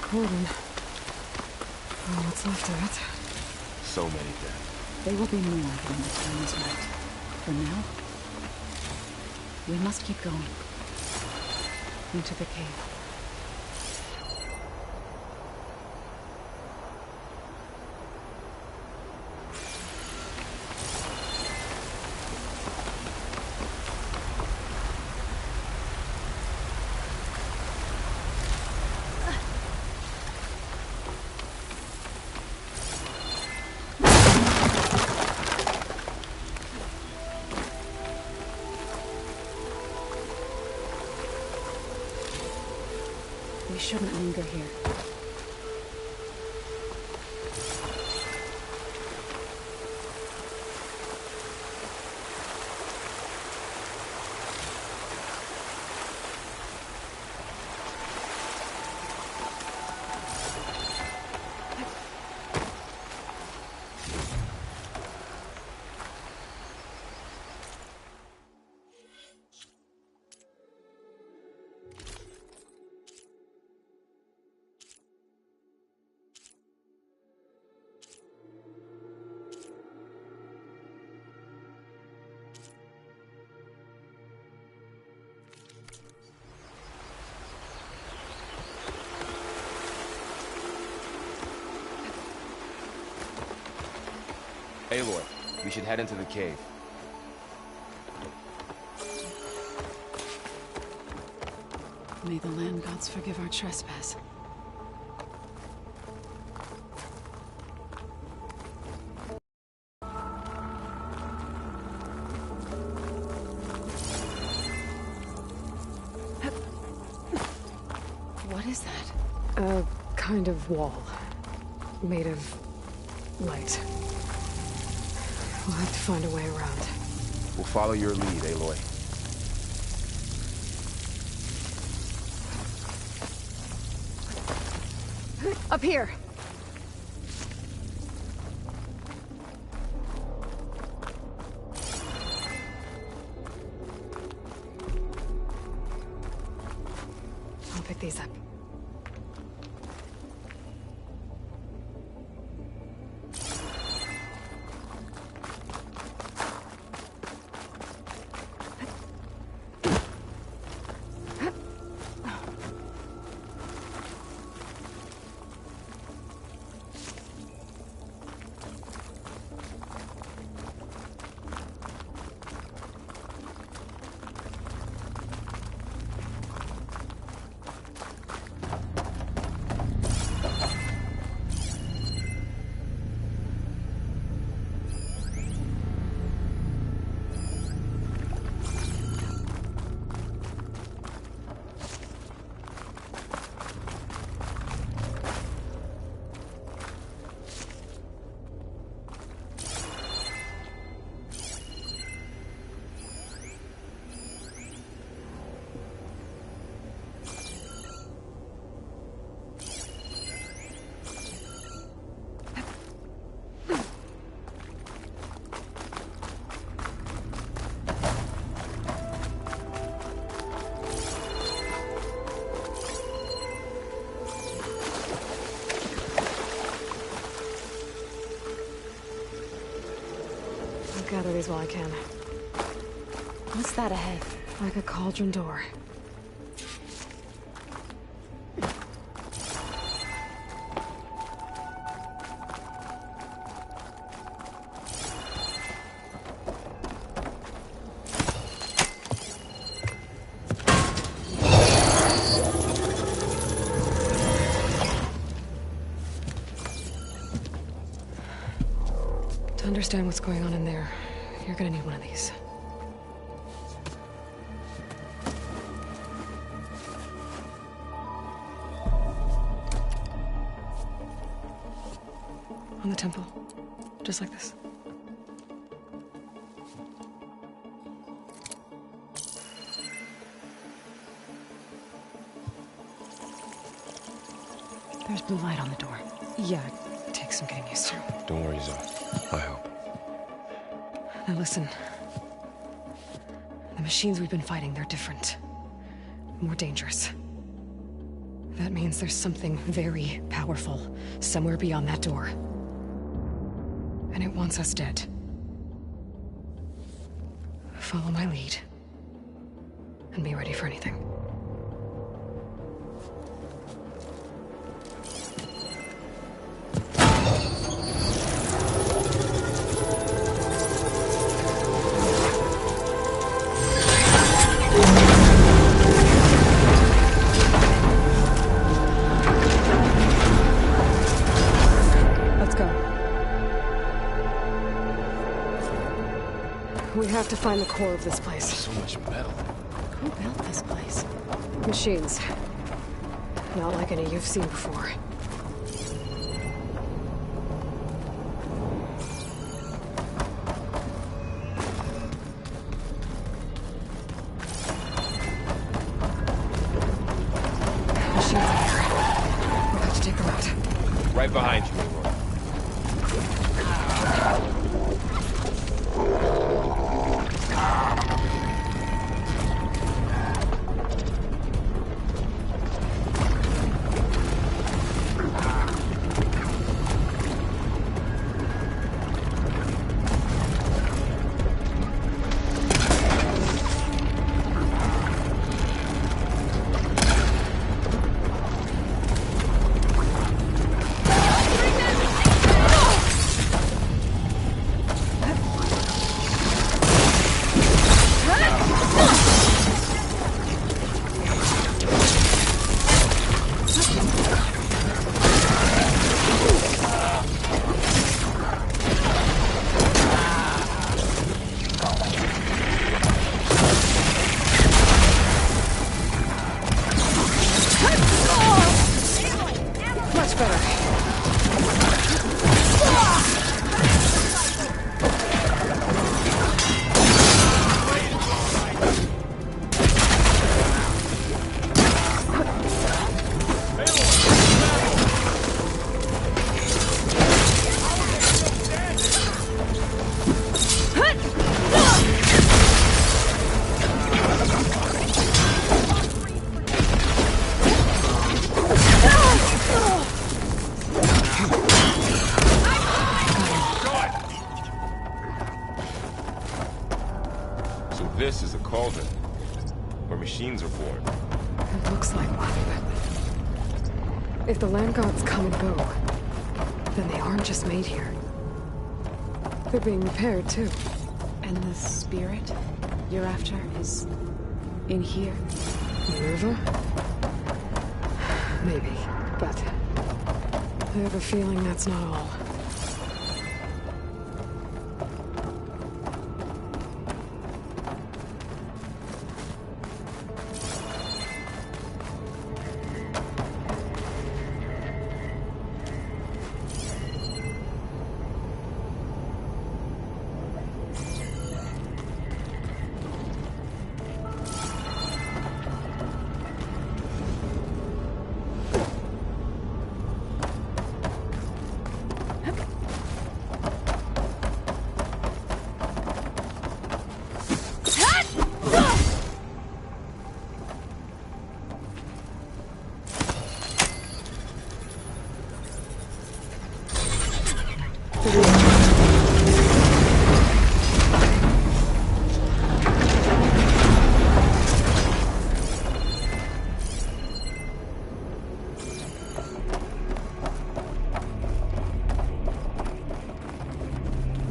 cordon. Oh, what's left of it? So many dead. They will be more when the time is right. For now, we must keep going. Into the cave. We shouldn't linger here. Aloy, we should head into the cave. May the land gods forgive our trespass. What is that? A kind of wall. Made of light. We'll have to find a way around. We'll follow your lead, Aloy. Up here! I'll pick these up. Gather these while I can. What's that ahead? Like a cauldron door. To understand what's going on in there, you're gonna need one of these. On the temple. Just like this. There's blue light on the door. Yeah, it takes some getting used to. Don't worry, Zoe. I help. Now listen. The machines we've been fighting, they're different. More dangerous. That means there's something very powerful somewhere beyond that door. And it wants us dead. Follow my lead. And be ready for anything. We have to find the core of this place. So much metal. Who built this place? Machines. Not like any you've seen before. Machines in here. We'll have to take them out. Right behind you, Aloy. This is a cauldron, where machines are born. It looks like one, but... if the land gods come and go, then they aren't just made here. They're being repaired, too. And the spirit you're after is in here? Minerva? Maybe, but... I have a feeling that's not all.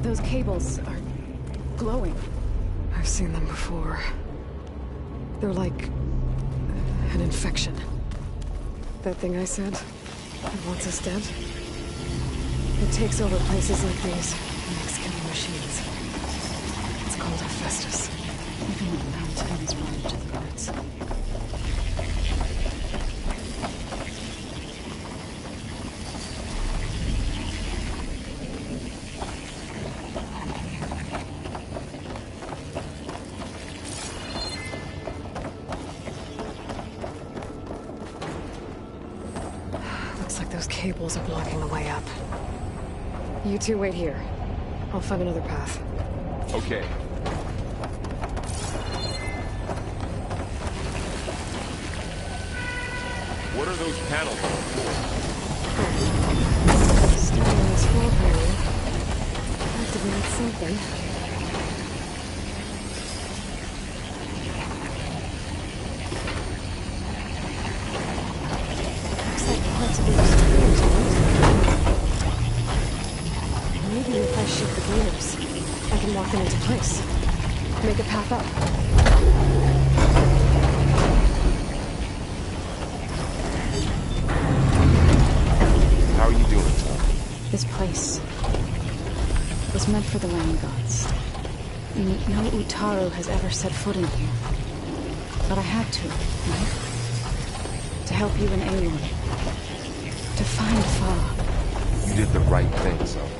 Those cables are glowing. I've seen them before. They're like... an infection. That thing I said? It wants us dead? It takes over places like these and makes killing machines. It's called Hephaestus. Even the mountains run to the roots. Looks like those cables are blocking the way up. You two wait here. I'll find another path. Okay. What What are those panels for? Standing on this floor panel. Activated something. Looks like parts of the experience to it. Maybe if I shift the gears, I can lock them into place. Make a path up. How are you doing, Tom? This place was meant for the land gods. No Utaru has ever set foot in here. But I had to, right? To help you and Aloy. To find Fa. You did the right thing, son.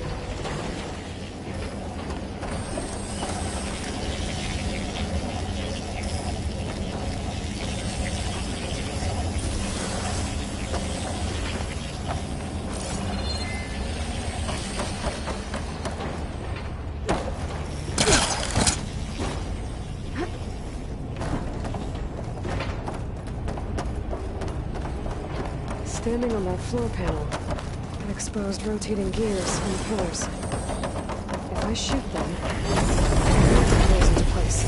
Standing on that floor panel, it exposed rotating gears on the pillars. If I shoot them, I'll lock the pillars into place.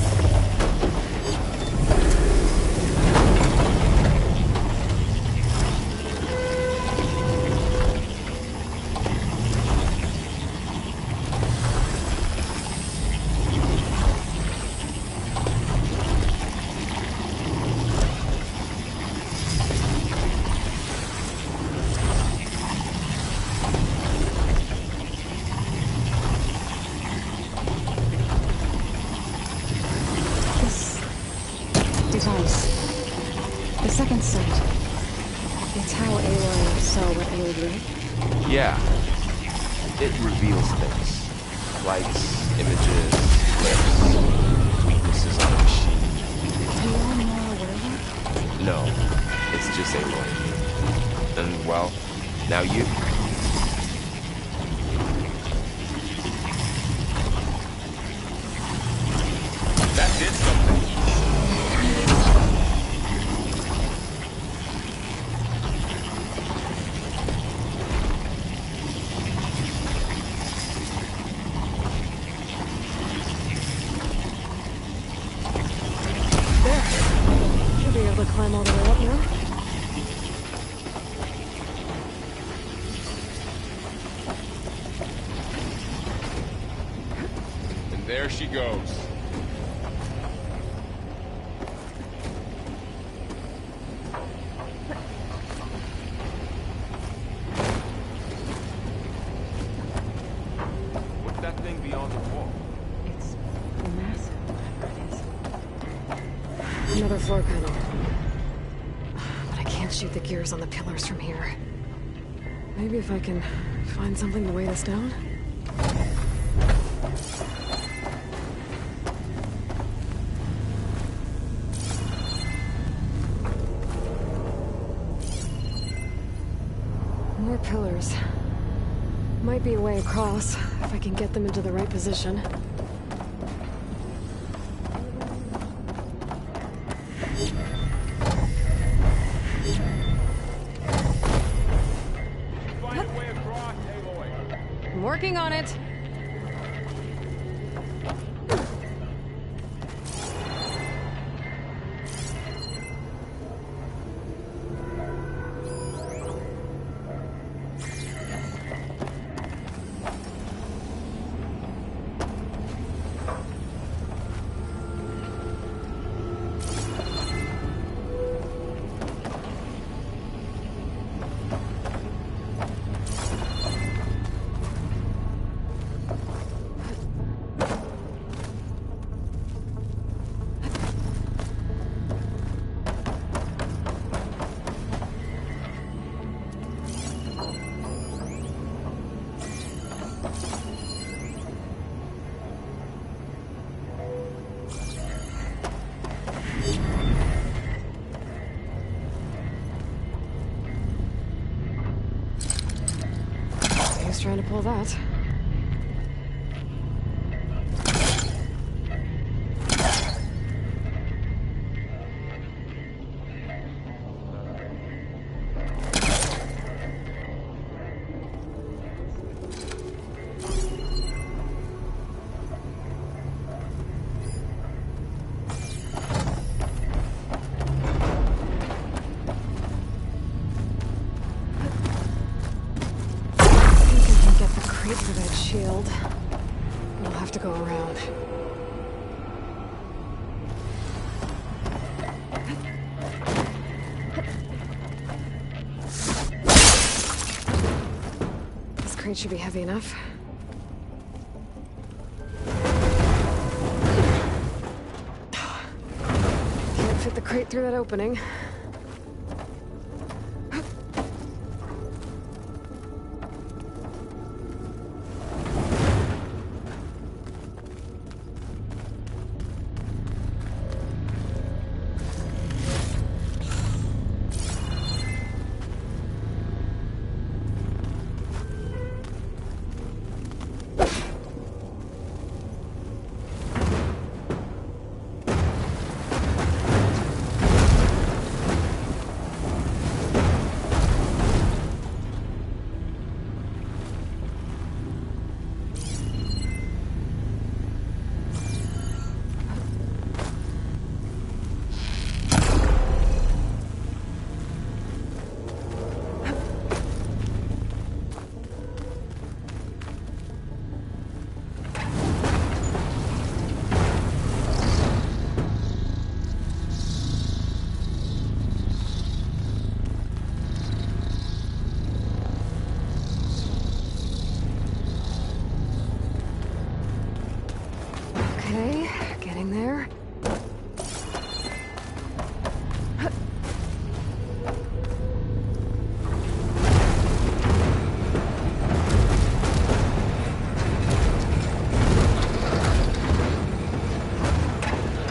The second sight. It's how Aloy saw what Aloy did. Yeah. It reveals things. Lights, images, clips, weaknesses on the machine. Do you all know where yet? No, it's just Aloy. And, well, now you. That did something. Climb all the way up now. And there she goes. What's that thing beyond the wall? It's massive, whatever it is. Another floor panel. Shoot the gears on the pillars from here. Maybe if I can find something to weigh this down? More pillars. Might be a way across, if I can get them into the right position. I'm working on it. Trying to pull that. crate should be heavy enough. Can't fit the crate through that opening. Okay, getting there.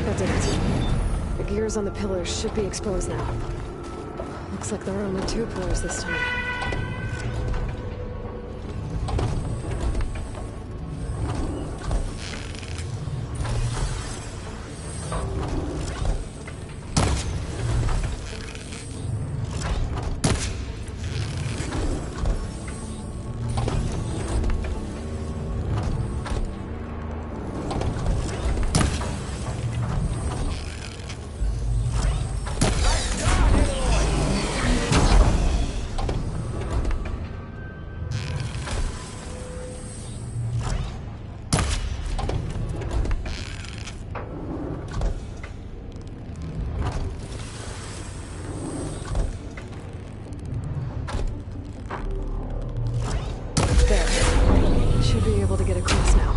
That did it. The gears on the pillars should be exposed now. Looks like there are only 2 pillars this time. Should be able to get across now.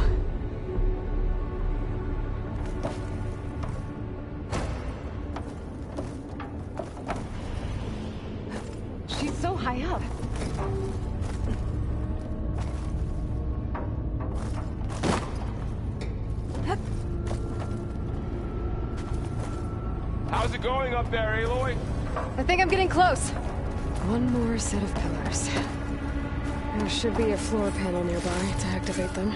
She's so high up. How's it going up there, Aloy? I think I'm getting close. One more set of pillars. There should be a floor panel nearby to activate them.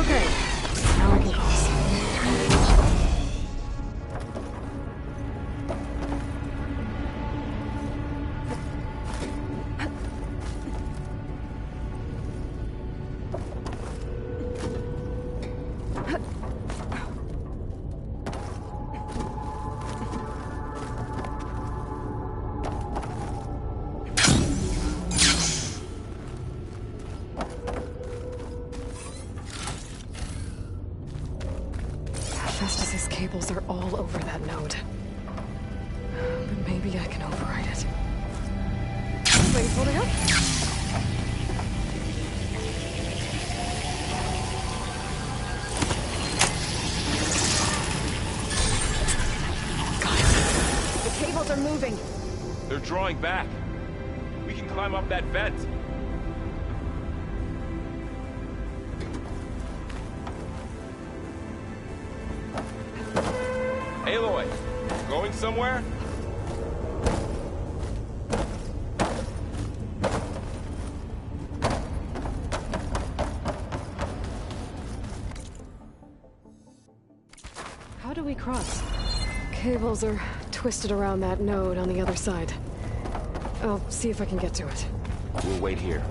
Okay, now I can cross. Festus's cables are all over that node. But maybe I can override it. Wait, holding up? Guys, the cables are moving. They're drawing back. We can climb up that vent. Aloy, going somewhere? How do we cross? Cables are twisted around that node on the other side. I'll see if I can get to it. We'll wait here.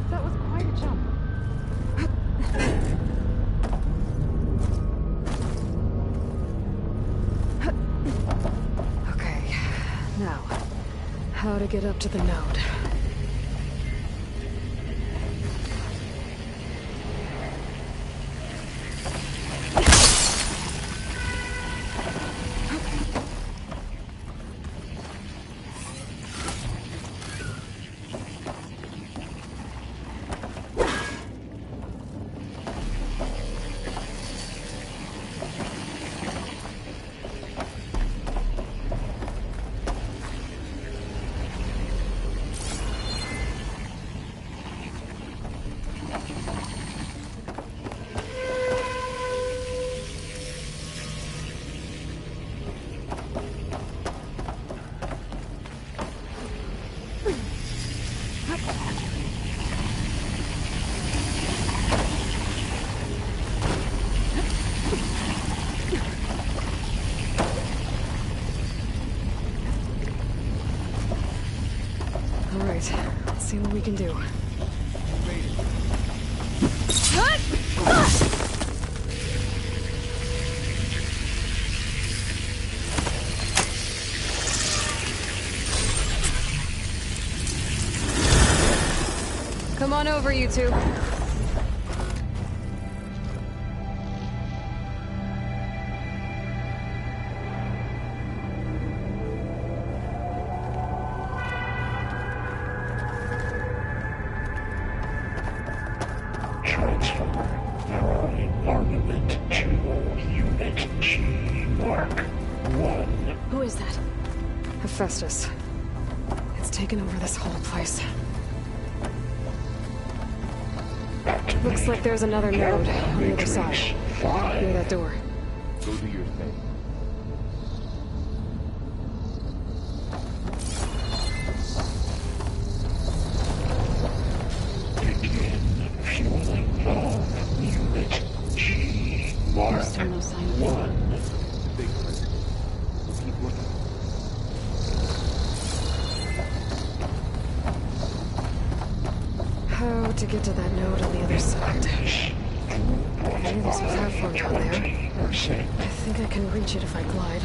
That was quite a jump. Okay, now, how to get up to the node? All right, let's see what we can do. Come on over, you two. Transfer from armament to Unit G Mark 1. Who is that? Hephaestus. It's taken over this whole place. Looks like there's another node on the other side. Near that door. Go do your thing. Begin fueling valve Unit G Mark There's still no sign of it. 1. Big one. We'll keep looking. How to get to that node on the other side? Okay, there's a platform down there. I think I can reach it if I glide.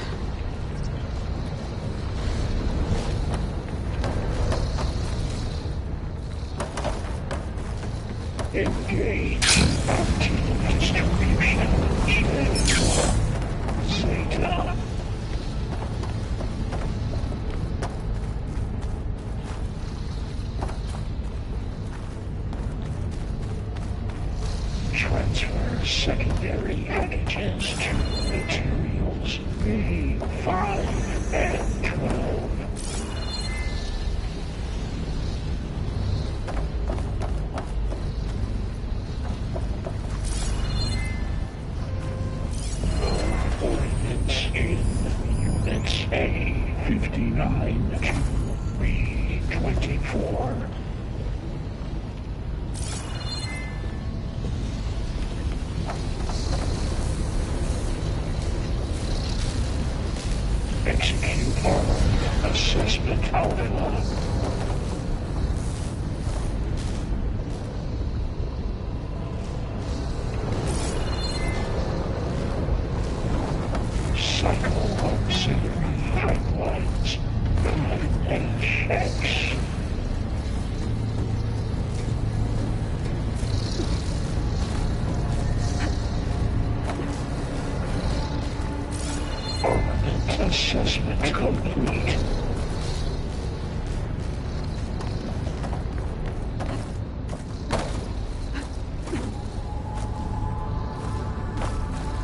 Engage optimal distribution channel. Zeta. secondary antigens to materials B5 and 12. Ordnance in Units A59 to B24. Execute armed assessment alpha. Cycle auxiliary pipelines 9HX. Armament assessment complete.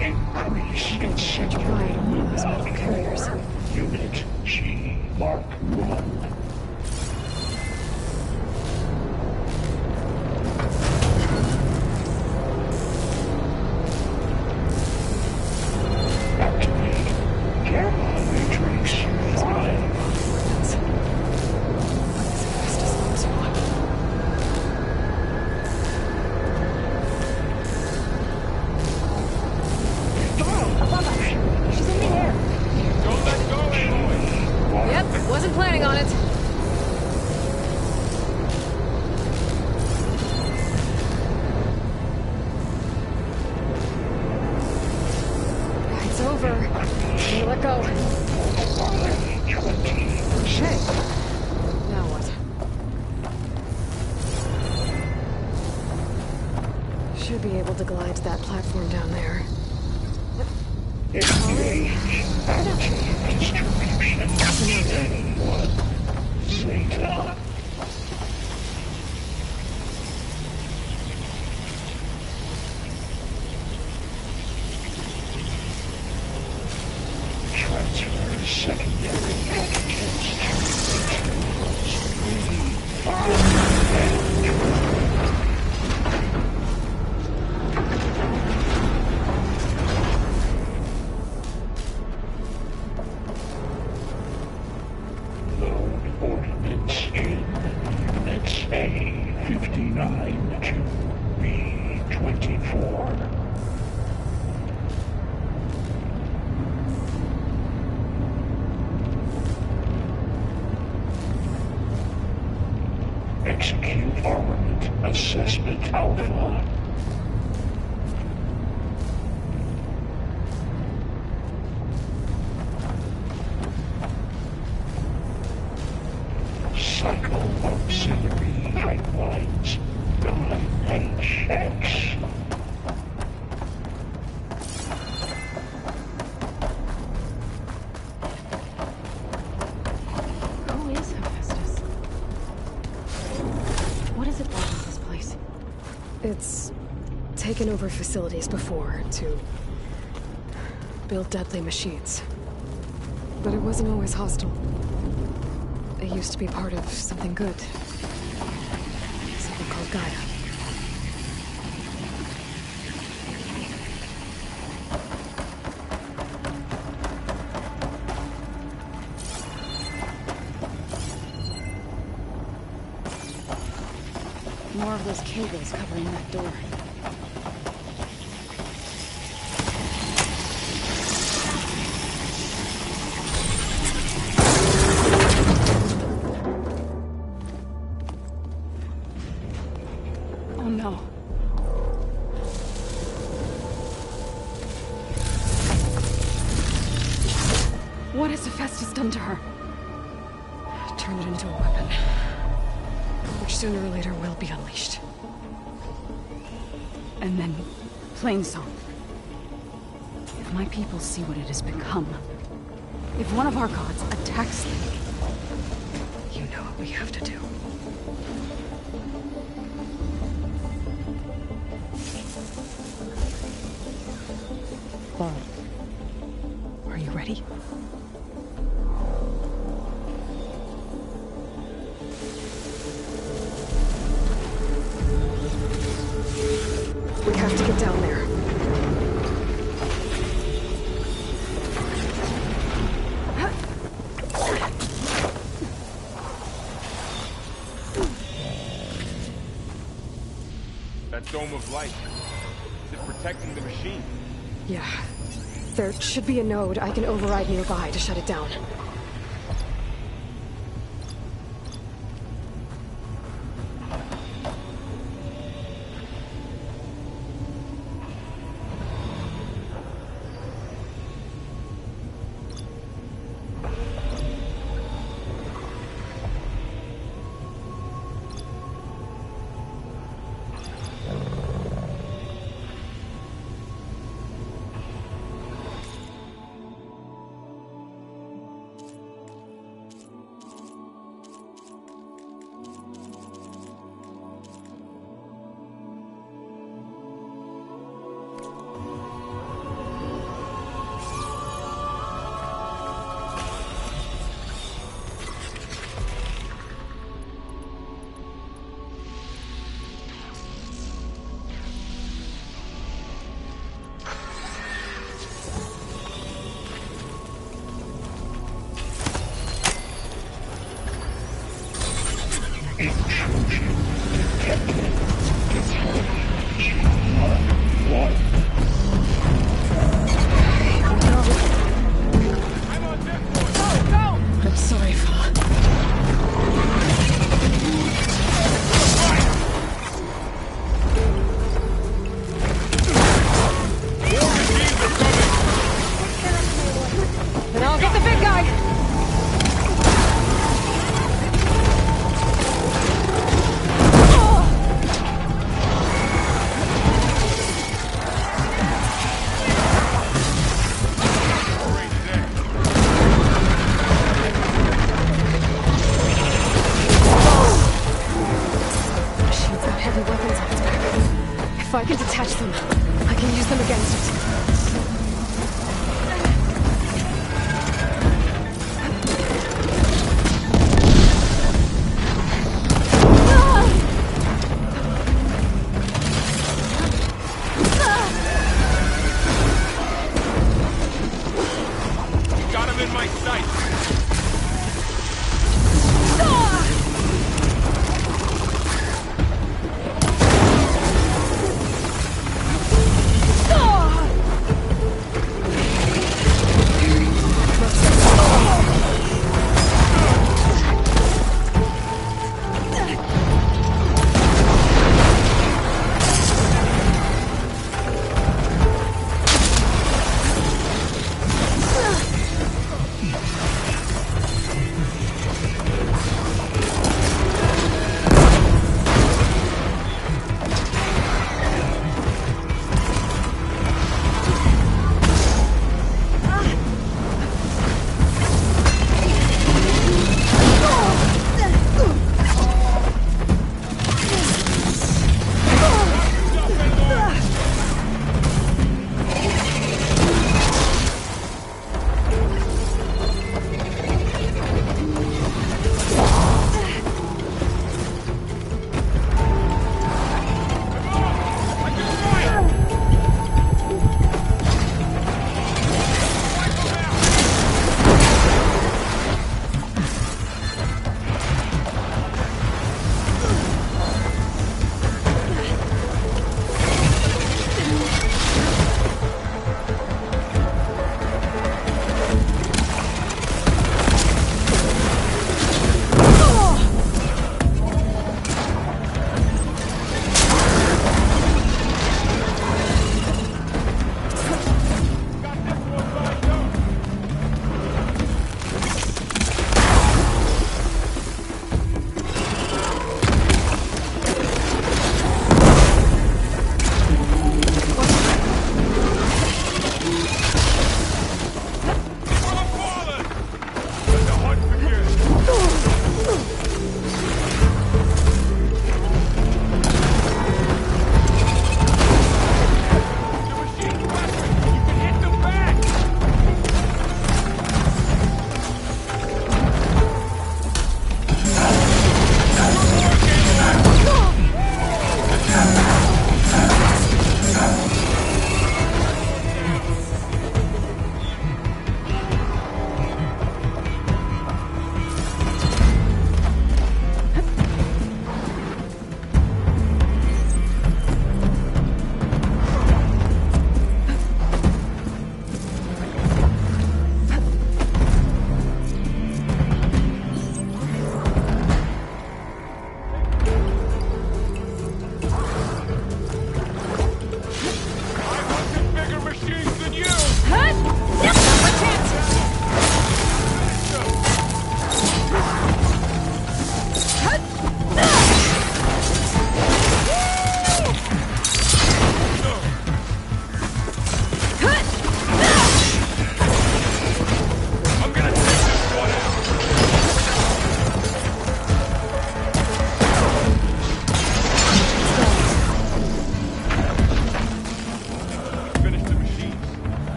Increase incendiary Right on one of those metal carriers. Unit G Mark 1. Activate gamma matrix 5. That's the fastest long spot. She's in the air. Don't let go, Aloy! Yep, wasn't planning on it. It's over. Hey, let go. Hey. Now what? Should be able to glide to that platform down there. Engage anti-distribution. A1 Zeta. Transfer secondary antigens to materials B5 and 12. Load ordnance in Units A59 to B24. Execute armament assessment alpha. Cycle auxiliary pipelines 9HX. Who is Hephaestus? What is it like in this place? It's taken over facilities before to build deadly machines. But it wasn't always hostile. It used to be part of something good. Something called Gaia. More of those cables covering that door. Oh no. What has Hephaestus done to her? Turned it into a weapon. Which sooner or later will be unleashed. And then, plain song. If my people see what it has become, if one of our gods attacks them, You know what we have to do. already? We have to get down there. That dome of light. Is it protecting the machine? Yeah. There should be a node I can override nearby to shut it down. I'm sorry, Fa. Then I'll get the big guy! Machine's got heavy weapons on its back. If I can detach them, I can use them against it. Got him in my sight.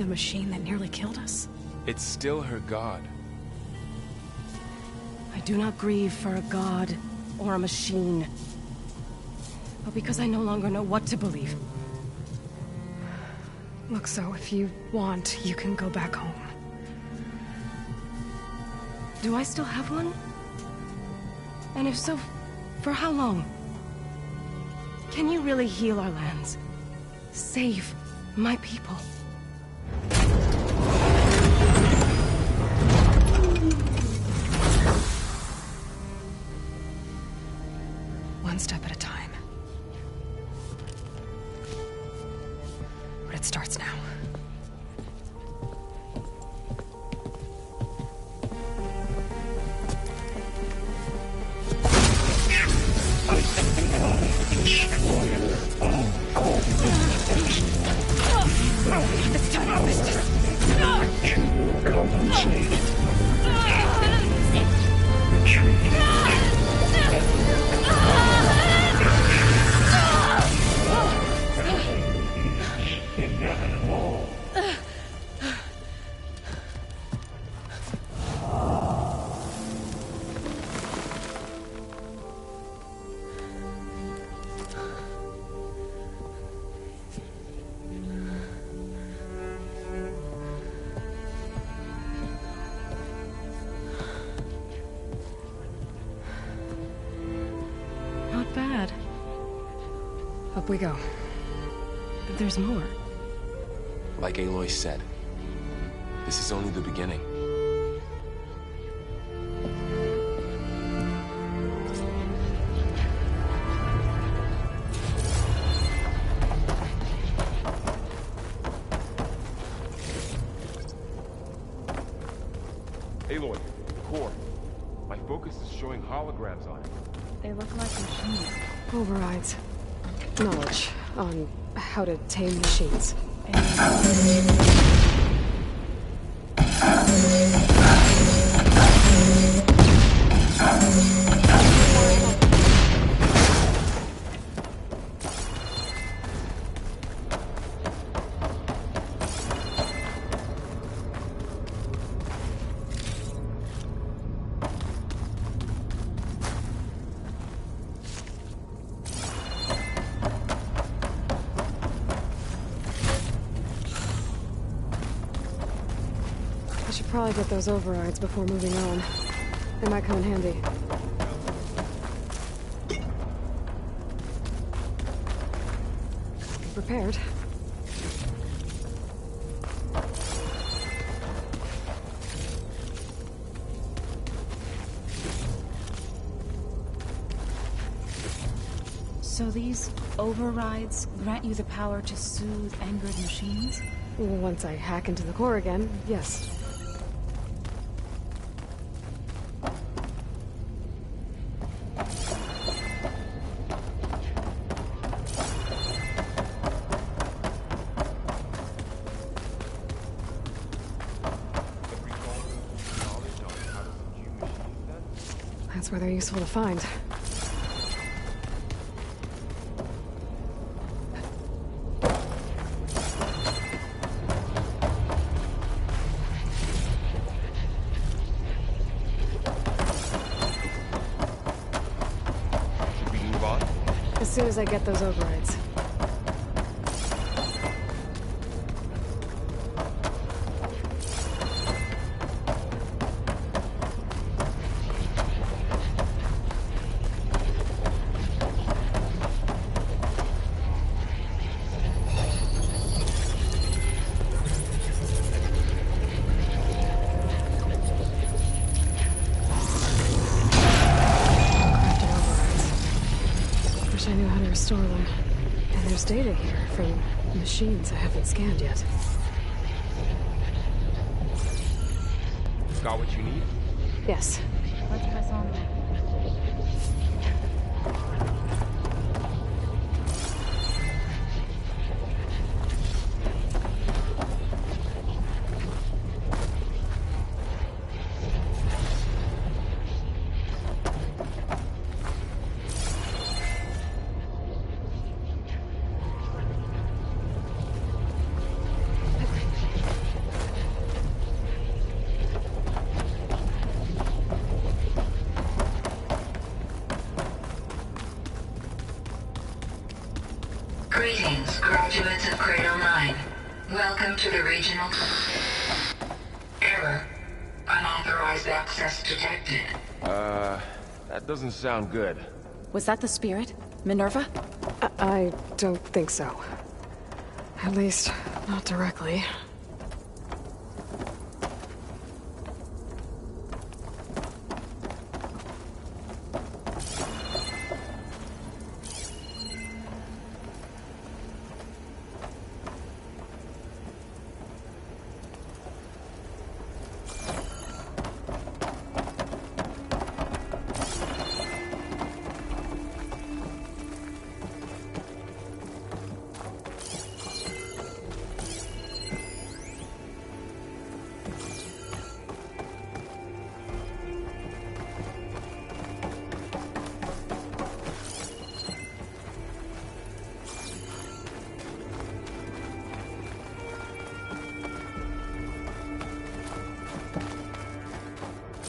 the machine that nearly killed us? It's still her god. I do not grieve for a god or a machine, but because I no longer know what to believe. Look, so if you want, you can go back home. Do I still have one? And if so, for how long? Can you really heal our lands? Save my people? One step at a time. But it starts now. It's time to business. Compensate. Retreat. Inevitable. Not bad. Up we go. But there's more. Like Aloy said, this is only the beginning. Aloy, core. My focus is showing holograms on it. They look like machines. Overrides. Knowledge on how to tame machines. I should probably get those overrides before moving on. They might come in handy. Be prepared. So these overrides grant you the power to soothe angered machines? Once I hack into the core again, yes. That's where they're useful to find. Should we move on? As soon as I get those overrides. Wish I knew how to restore them. And there's data here from machines I haven't scanned yet. Got what you need? Yes. Let's press on then. Greetings, graduates of Cradle 9. Welcome to the regional... Error. Unauthorized access detected. That doesn't sound good. Was that the spirit? Minerva? I don't think so. At least, not directly.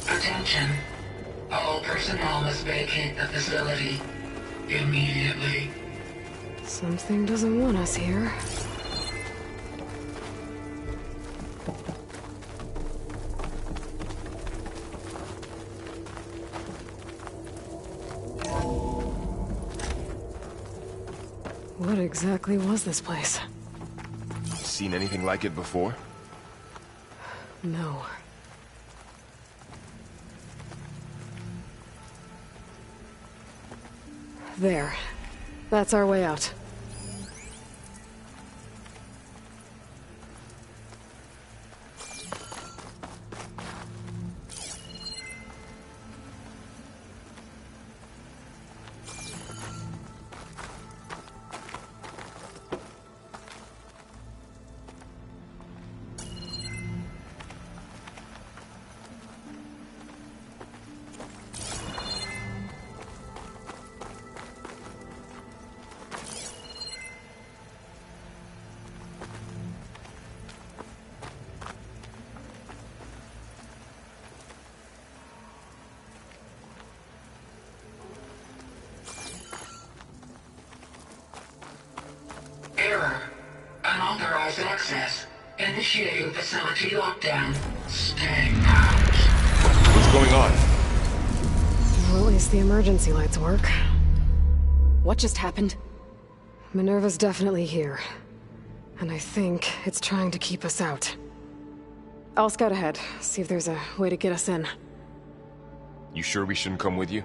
Attention. All personnel must vacate the facility immediately. Something doesn't want us here. What exactly was this place? Seen anything like it before? No. There. That's our way out. Error. Unauthorized access. Initiating facility lockdown. Stay out. What's going on? Well, at least the emergency lights work. What just happened? Minerva's definitely here. And I think it's trying to keep us out. I'll scout ahead, see if there's a way to get us in. You sure we shouldn't come with you?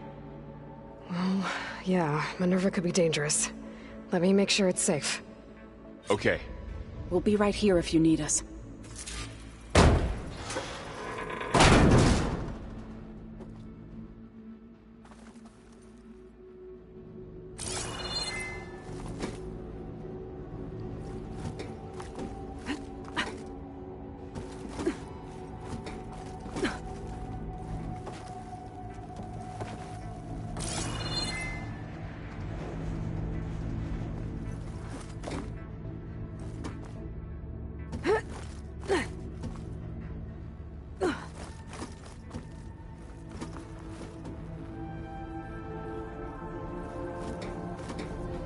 Well, yeah, Minerva could be dangerous. Let me make sure it's safe. Okay. We'll be right here if you need us.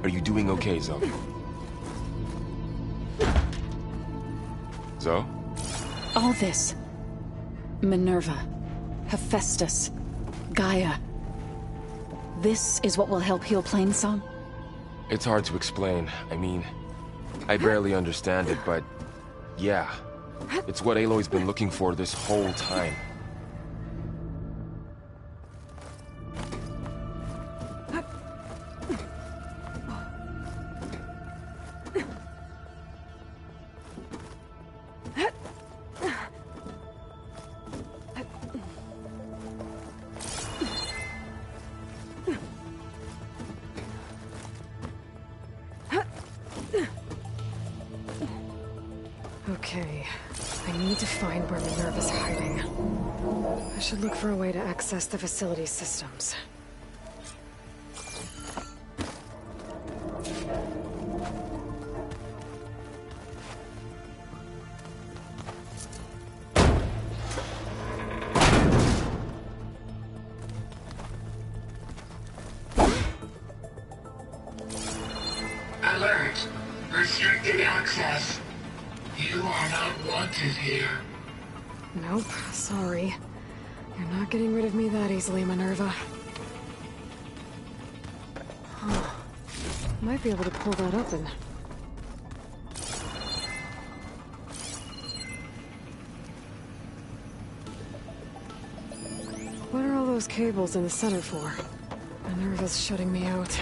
Are you doing okay, Zoe? Zoe? All this. Minerva. Hephaestus. Gaia. This is what will help heal Plainsong? It's hard to explain. I mean, I barely understand it, but... yeah. It's what Aloy's been looking for this whole time. Okay, I need to find where Minerva's hiding. I should look for a way to access the facility's systems. Alert! Restricted access. You are not wanted here. Nope, sorry. You're not getting rid of me that easily, Minerva. Huh. Might be able to pull that open. What are all those cables in the center for? Minerva's shutting me out.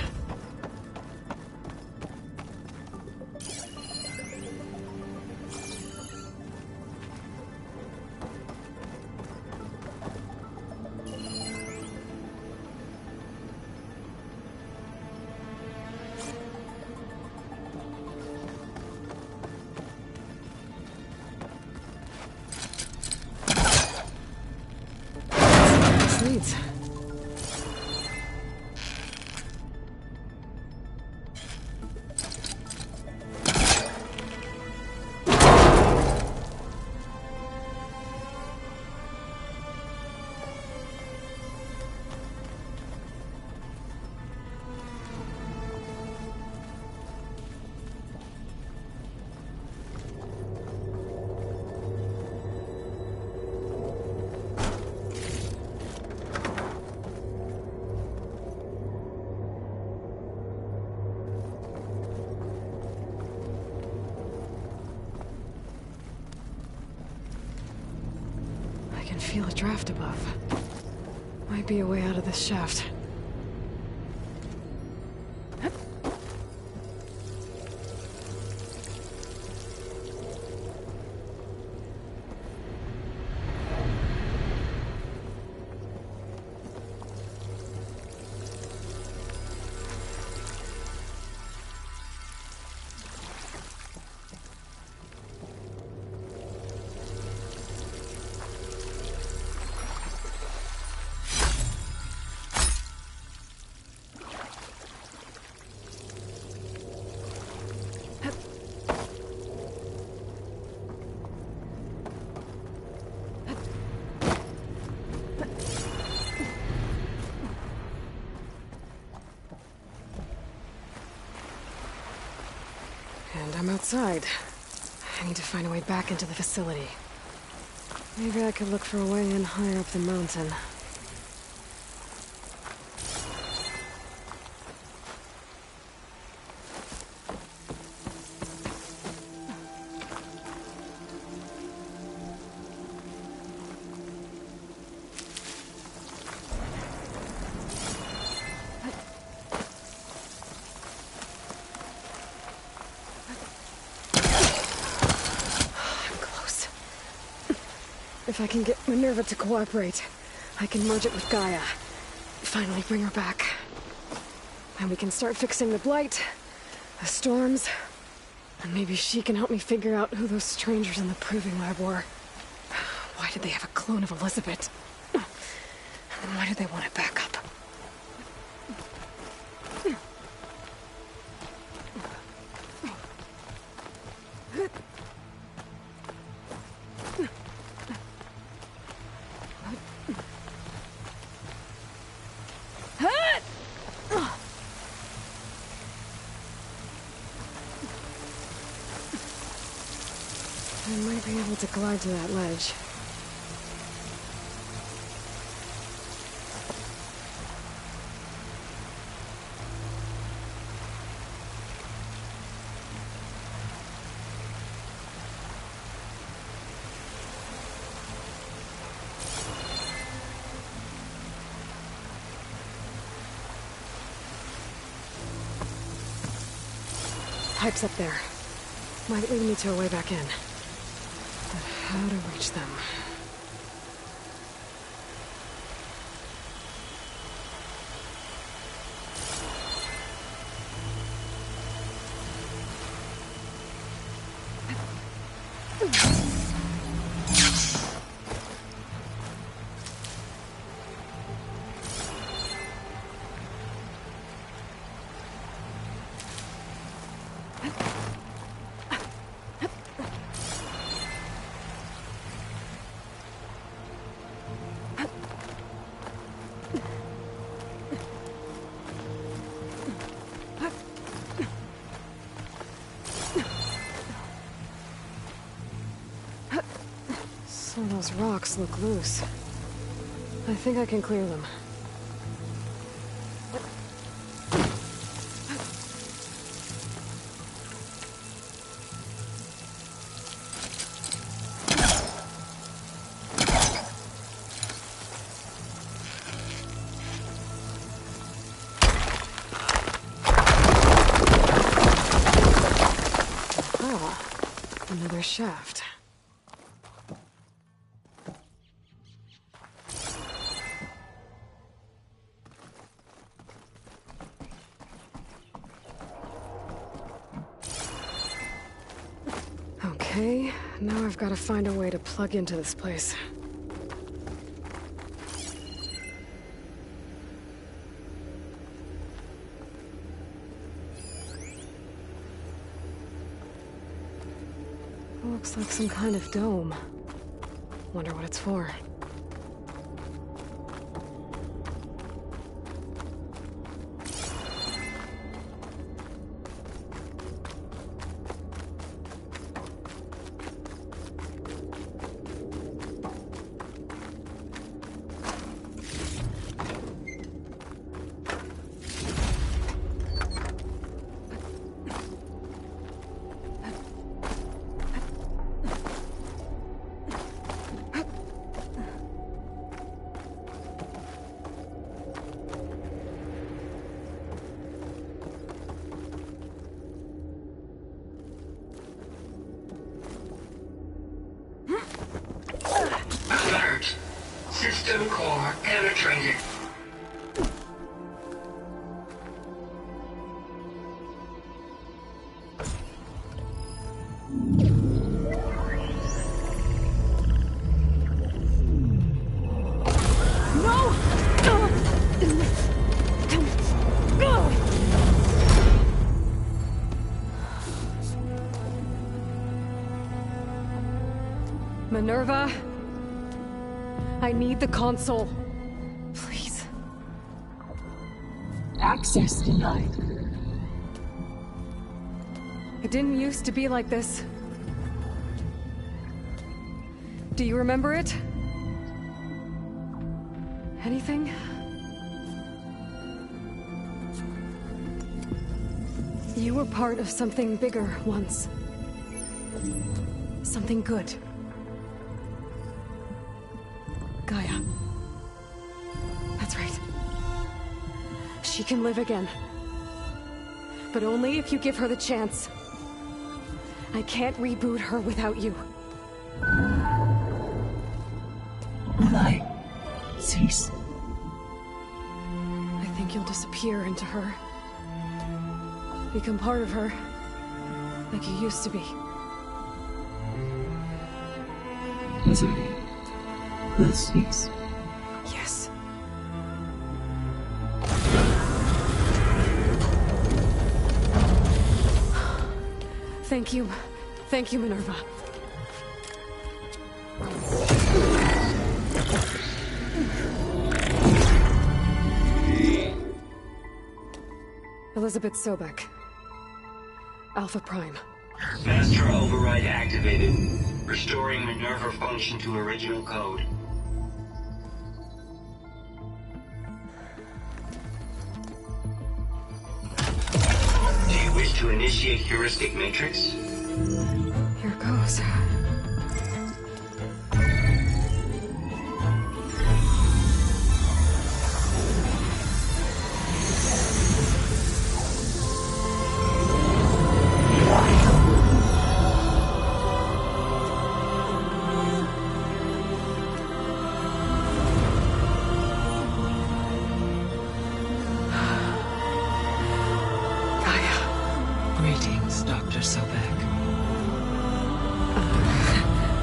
Leads. I can feel a draft above. Might be a way out of this shaft. And I'm outside. I need to find a way back into the facility. Maybe I could look for a way in higher up the mountain. If I can get Minerva to cooperate, I can merge it with Gaia. Finally bring her back. And we can start fixing the blight, the storms, and maybe she can help me figure out who those strangers in the proving lab were. Why did they have a clone of Elizabeth? And why did they want it back up? I might be able to glide to that ledge. Pipes up there. Might lead me to a way back in. But how to reach them? Those rocks look loose. I think I can clear them. Another shaft. Okay, now I've got to find a way to plug into this place. Looks like some kind of dome. Wonder what it's for. Alert. System core penetrated. Minerva, I need the console. Please. Access denied. It didn't used to be like this. Do you remember it? Anything? You were part of something bigger once. Something good. Gaia. That's right. She can live again. But only if you give her the chance. I can't reboot her without you. Light. Cease. I think you'll disappear into her. Become part of her. Like you used to be. Desiree. Let's cease. Yes. Thank you. Thank you, Minerva. Elizabeth Sobek. Alpha Prime. Master override activated. Restoring Minerva function to original code. Do you wish to initiate heuristic matrix? Here goes. Greetings, Dr. Sobek.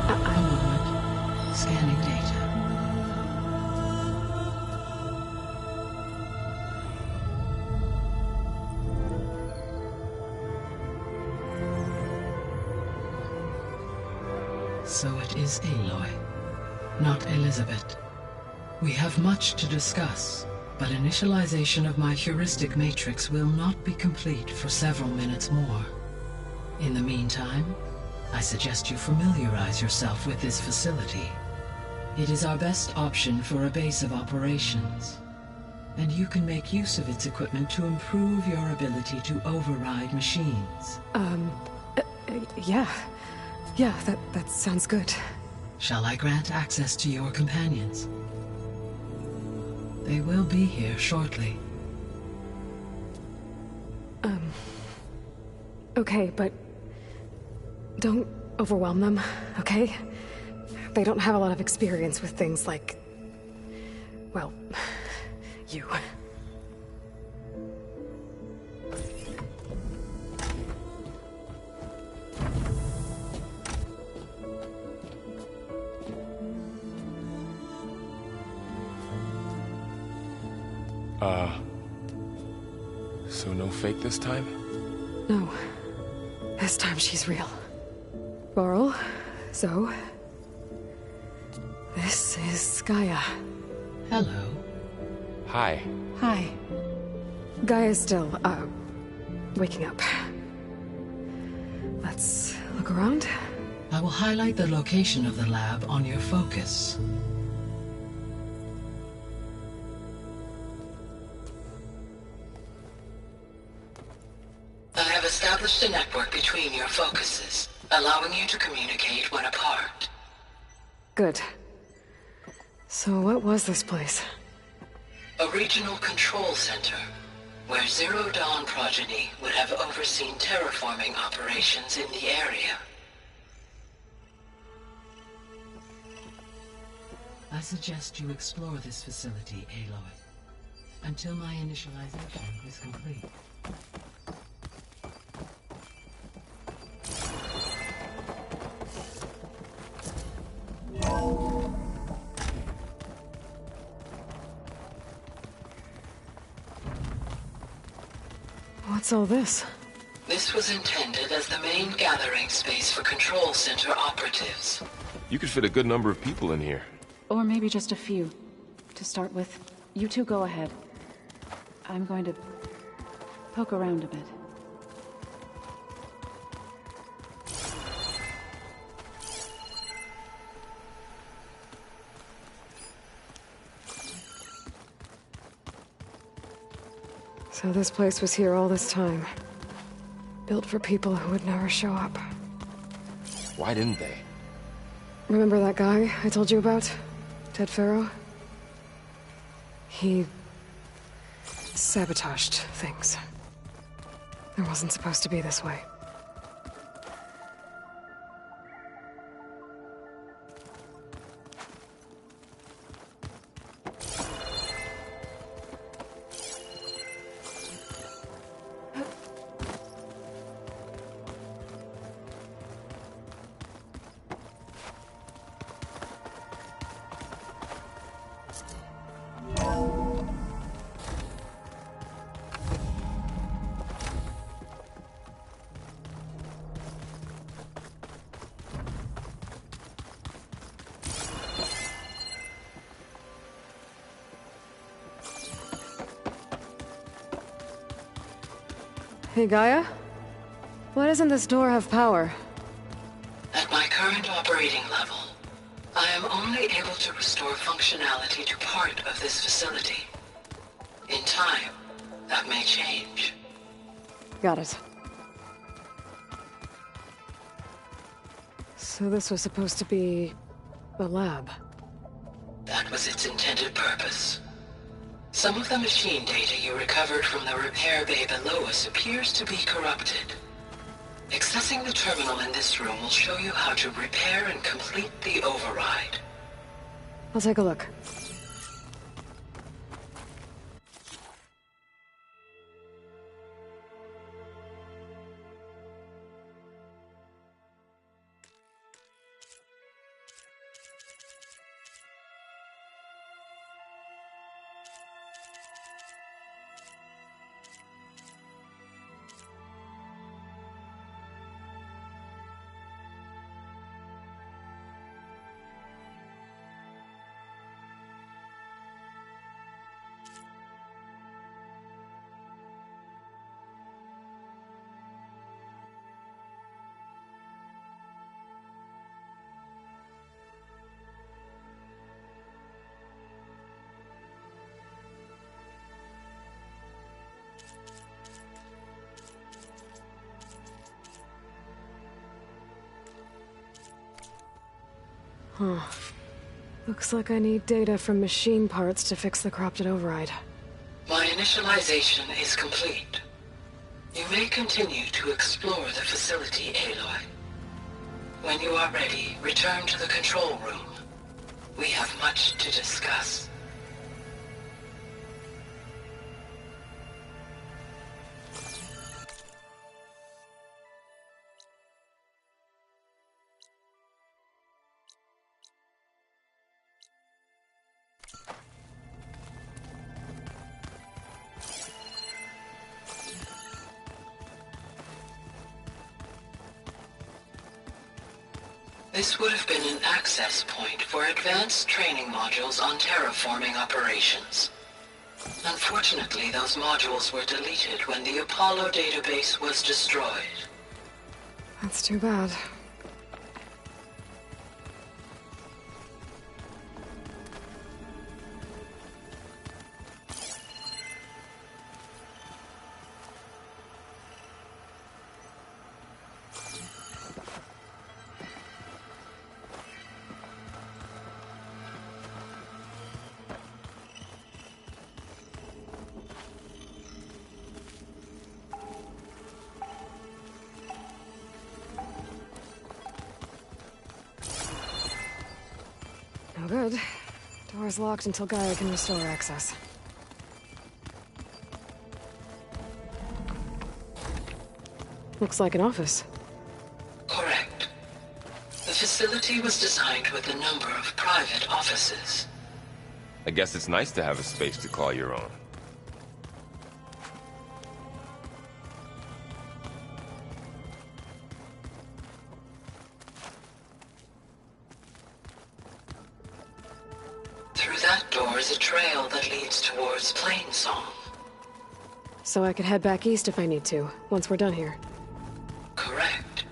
A moment. Scanning data. So it is Aloy, not Elizabeth. We have much to discuss, but initialization of my heuristic matrix will not be complete for several minutes more. In the meantime, I suggest you familiarize yourself with this facility. It is our best option for a base of operations, and you can make use of its equipment to improve your ability to override machines. Yeah. Yeah, that sounds good. Shall I grant access to your companions? They will be here shortly. Okay, but don't overwhelm them, okay? They don't have a lot of experience with things like, well, you. So no fake this time? No. This time she's real. Varl, Zoe. This is Gaia. Hello. Hi. Hi. Gaia's still, waking up. Let's look around. I will highlight the location of the lab on your focus. I have established a network between your focuses, allowing you to communicate when apart. Good. So what was this place? A regional control center, where Zero Dawn progeny would have overseen terraforming operations in the area. I suggest you explore this facility, Aloy, until my initialization is complete. What's all this? This was intended as the main gathering space for control center operatives. You could fit a good number of people in here. Or maybe just a few. To start with, you two go ahead. I'm going to poke around a bit. So this place was here all this time. Built for people who would never show up. Why didn't they? Remember that guy I told you about? Ted Farrow? He sabotaged things. It wasn't supposed to be this way. Hey, Gaia? Why doesn't this door have power? At my current operating level, I am only able to restore functionality to part of this facility. In time, that may change. Got it. So this was supposed to be a lab. That was its intended purpose. Some of the machine data you recovered from the repair bay below us appears to be corrupted. Accessing the terminal in this room will show you how to repair and complete the override. I'll take a look. Huh. Looks like I need data from machine parts to fix the corrupted override. My initialization is complete. You may continue to explore the facility, Aloy. When you are ready, return to the control room. We have much to discuss. This would have been an access point for advanced training modules on terraforming operations. Unfortunately, those modules were deleted when the Apollo database was destroyed. That's too bad. No good. Door's locked until Gaia can restore access. Looks like an office. Correct. The facility was designed with a number of private offices. I guess it's nice to have a space to call your own. Through that door is a trail that leads towards Plainsong. So I could head back east if I need to, once we're done here. Correct.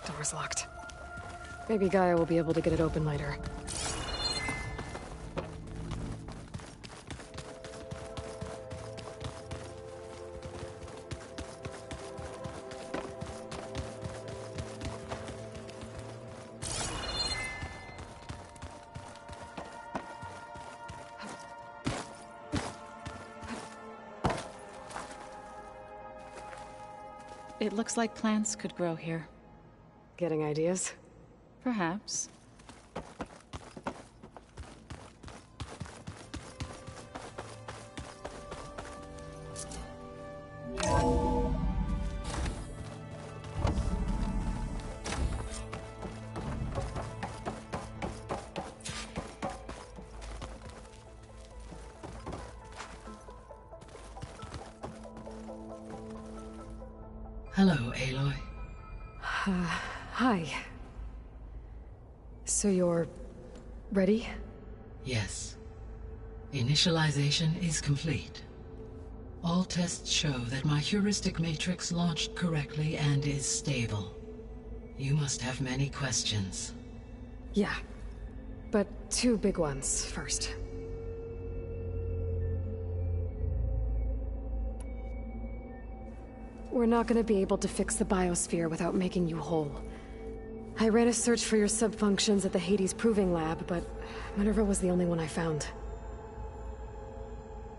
Door's locked. Maybe Gaia will be able to get it open later. It looks like plants could grow here. Getting ideas? Perhaps. Hello, Aloy. Hi. So you're... ready? Yes. Initialization is complete. All tests show that my heuristic matrix launched correctly and is stable. You must have many questions. Yeah. But two big ones first. We're not gonna be able to fix the biosphere without making you whole. I ran a search for your subfunctions at the Hades Proving Lab, but Minerva was the only one I found.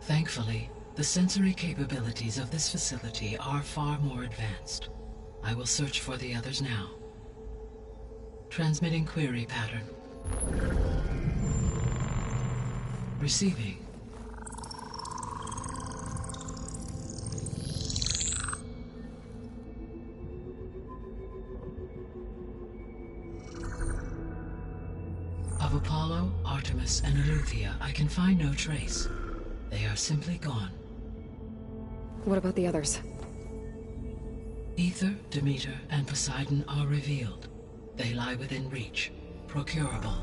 Thankfully, the sensory capabilities of this facility are far more advanced. I will search for the others now. Transmitting query pattern. Receiving. Of Apollo, Artemis, and Eleuthia, I can find no trace. They are simply gone. What about the others? Ether, Demeter, and Poseidon are revealed. They lie within reach, procurable.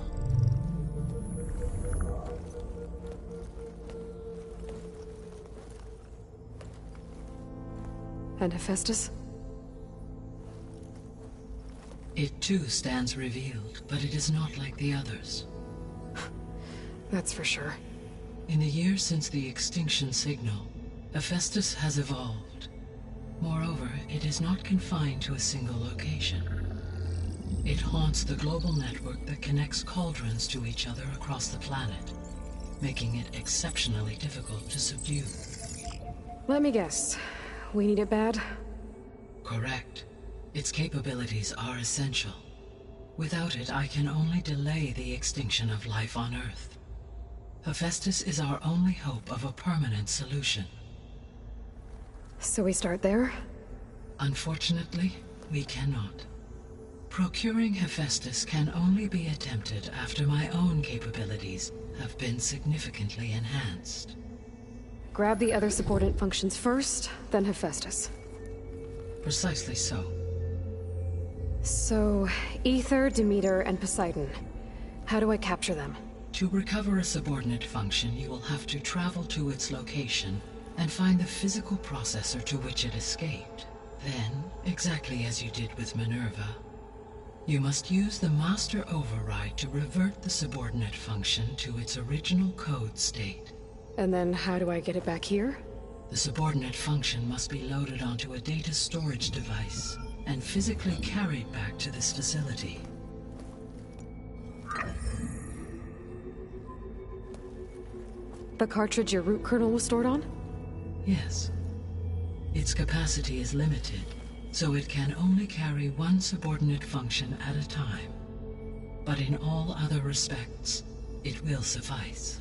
And Hephaestus? It too stands revealed, but it is not like the others. That's for sure. In the years since the extinction signal, Hephaestus has evolved. Moreover, it is not confined to a single location. It haunts the global network that connects cauldrons to each other across the planet, making it exceptionally difficult to subdue. Let me guess. We need it bad? Correct. Its capabilities are essential. Without it, I can only delay the extinction of life on Earth. Hephaestus is our only hope of a permanent solution. So we start there? Unfortunately, we cannot. Procuring Hephaestus can only be attempted after my own capabilities have been significantly enhanced. Grab the other subordinate functions first, then Hephaestus. Precisely so. So, Ether, Demeter, and Poseidon. How do I capture them? To recover a subordinate function, you will have to travel to its location and find the physical processor to which it escaped. Then, exactly as you did with Minerva, you must use the master override to revert the subordinate function to its original code state. And then how do I get it back here? The subordinate function must be loaded onto a data storage device and physically carried back to this facility. The cartridge your root kernel was stored on? Yes. Its capacity is limited, so it can only carry one subordinate function at a time. But in all other respects, it will suffice.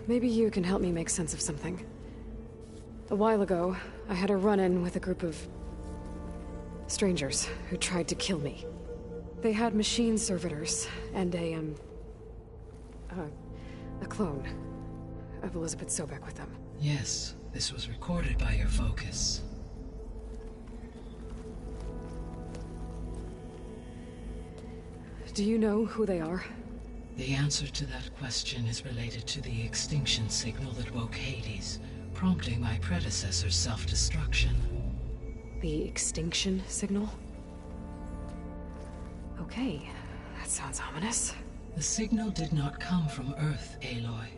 Maybe you can help me make sense of something. A while ago, I had a run-in with a group of strangers who tried to kill me. They had machine servitors and a clone of Elizabeth Sobek with them. Yes, this was recorded by your focus. Do you know who they are? The answer to that question is related to the extinction signal that woke Hades, prompting my predecessor's self-destruction. The extinction signal? Okay, that sounds ominous. The signal did not come from Earth, Aloy.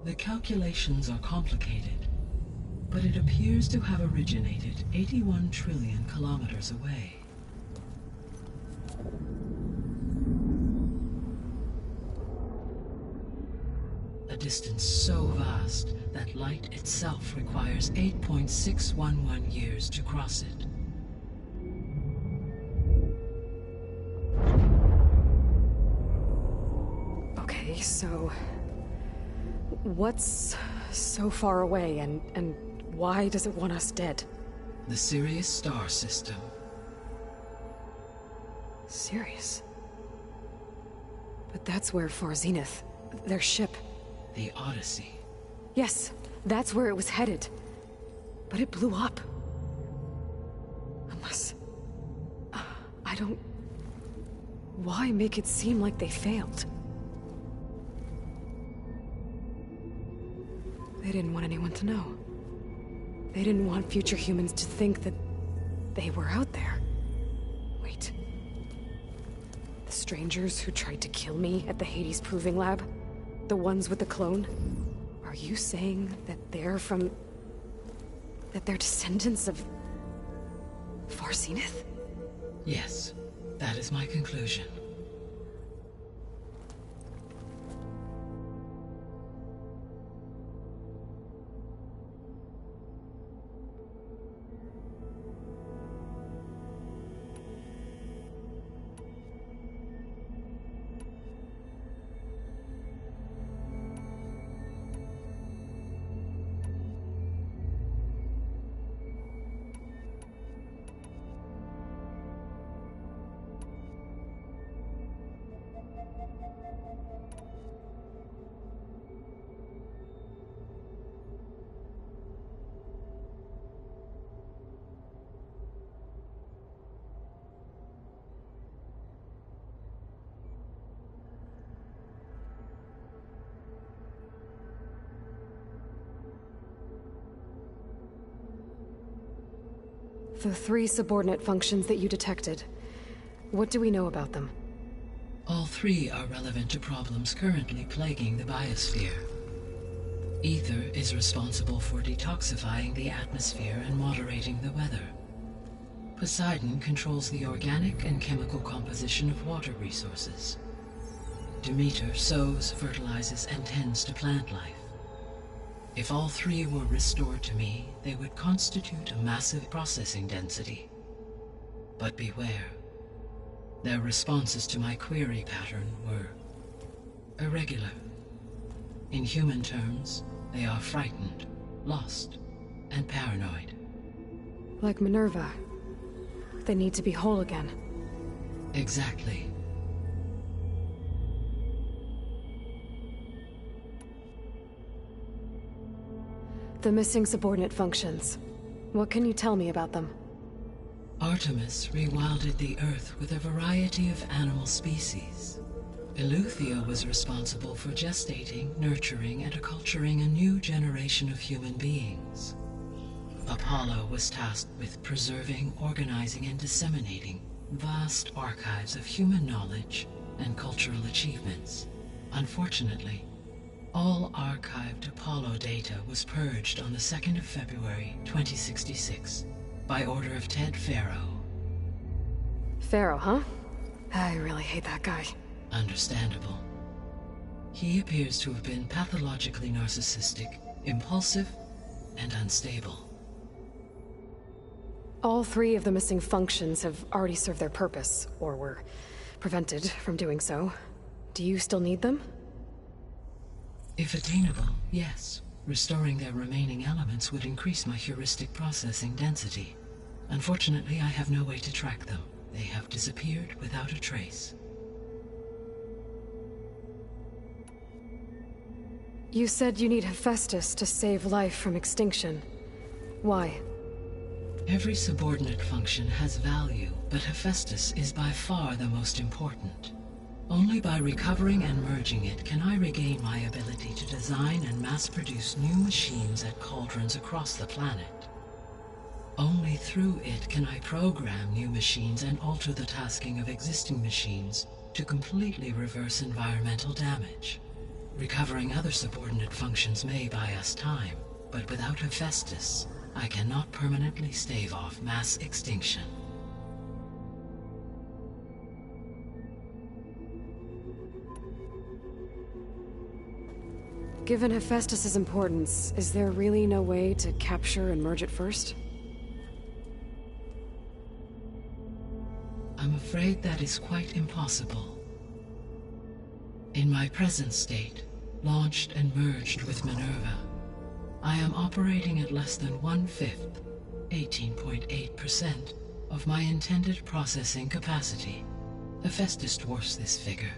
The calculations are complicated, but it appears to have originated 81 trillion kilometers away. A distance so vast that light itself requires 8.611 years to cross it. Okay, so what's so far away and why does it want us dead? The Sirius star system. Sirius? But that's where Far Zenith, their ship... The Odyssey. Yes, that's where it was headed. But it blew up. Unless... I don't... Why make it seem like they failed? They didn't want anyone to know. They didn't want future humans to think that they were out there. Wait. The strangers who tried to kill me at the Hades Proving Lab? The ones with the clone? Are you saying that they're from... that they're descendants of... Far Zenith? Yes, that is my conclusion. The 3 subordinate functions that you detected. What do we know about them? All 3 are relevant to problems currently plaguing the biosphere. Ether is responsible for detoxifying the atmosphere and moderating the weather. Poseidon controls the organic and chemical composition of water resources. Demeter sows, fertilizes, and tends to plant life. If all 3 were restored to me, they would constitute a massive processing density. But beware. Their responses to my query pattern were irregular. In human terms, they are frightened, lost, and paranoid. Like Minerva. They need to be whole again. Exactly. The missing subordinate functions. What can you tell me about them? Artemis rewilded the Earth with a variety of animal species. Eleuthia was responsible for gestating, nurturing, and acculturating a new generation of human beings. Apollo was tasked with preserving, organizing, and disseminating vast archives of human knowledge and cultural achievements. Unfortunately, all archived Apollo data was purged on the 2nd of February, 2066, by order of Ted Farrow. Farrow, huh? I really hate that guy. Understandable. He appears to have been pathologically narcissistic, impulsive, and unstable. All 3 of the missing functions have already served their purpose, or were prevented from doing so. Do you still need them? If attainable, yes. Restoring their remaining elements would increase my heuristic processing density. Unfortunately, I have no way to track them. They have disappeared without a trace. You said you need Hephaestus to save life from extinction. Why? Every subordinate function has value, but Hephaestus is by far the most important. Only by recovering and merging it can I regain my ability to design and mass-produce new machines at cauldrons across the planet. Only through it can I program new machines and alter the tasking of existing machines to completely reverse environmental damage. Recovering other subordinate functions may buy us time, but without Hephaestus, I cannot permanently stave off mass extinction. Given Hephaestus's importance, is there really no way to capture and merge it first? I'm afraid that is quite impossible. In my present state, launched and merged with Minerva, I am operating at less than 1/5, 18.8%, of my intended processing capacity. Hephaestus dwarfs this figure.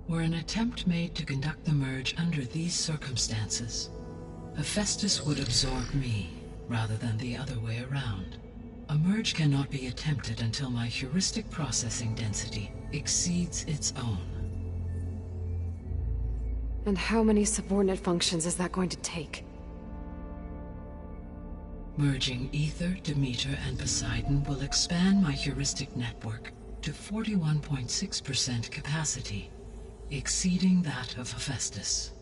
Were an attempt made to conduct the merge under these circumstances, Hephaestus would absorb me, rather than the other way around. A merge cannot be attempted until my heuristic processing density exceeds its own. And how many subordinate functions is that going to take? Merging Ether, Demeter, and Poseidon will expand my heuristic network to 41.6% capacity, exceeding that of Hephaestus.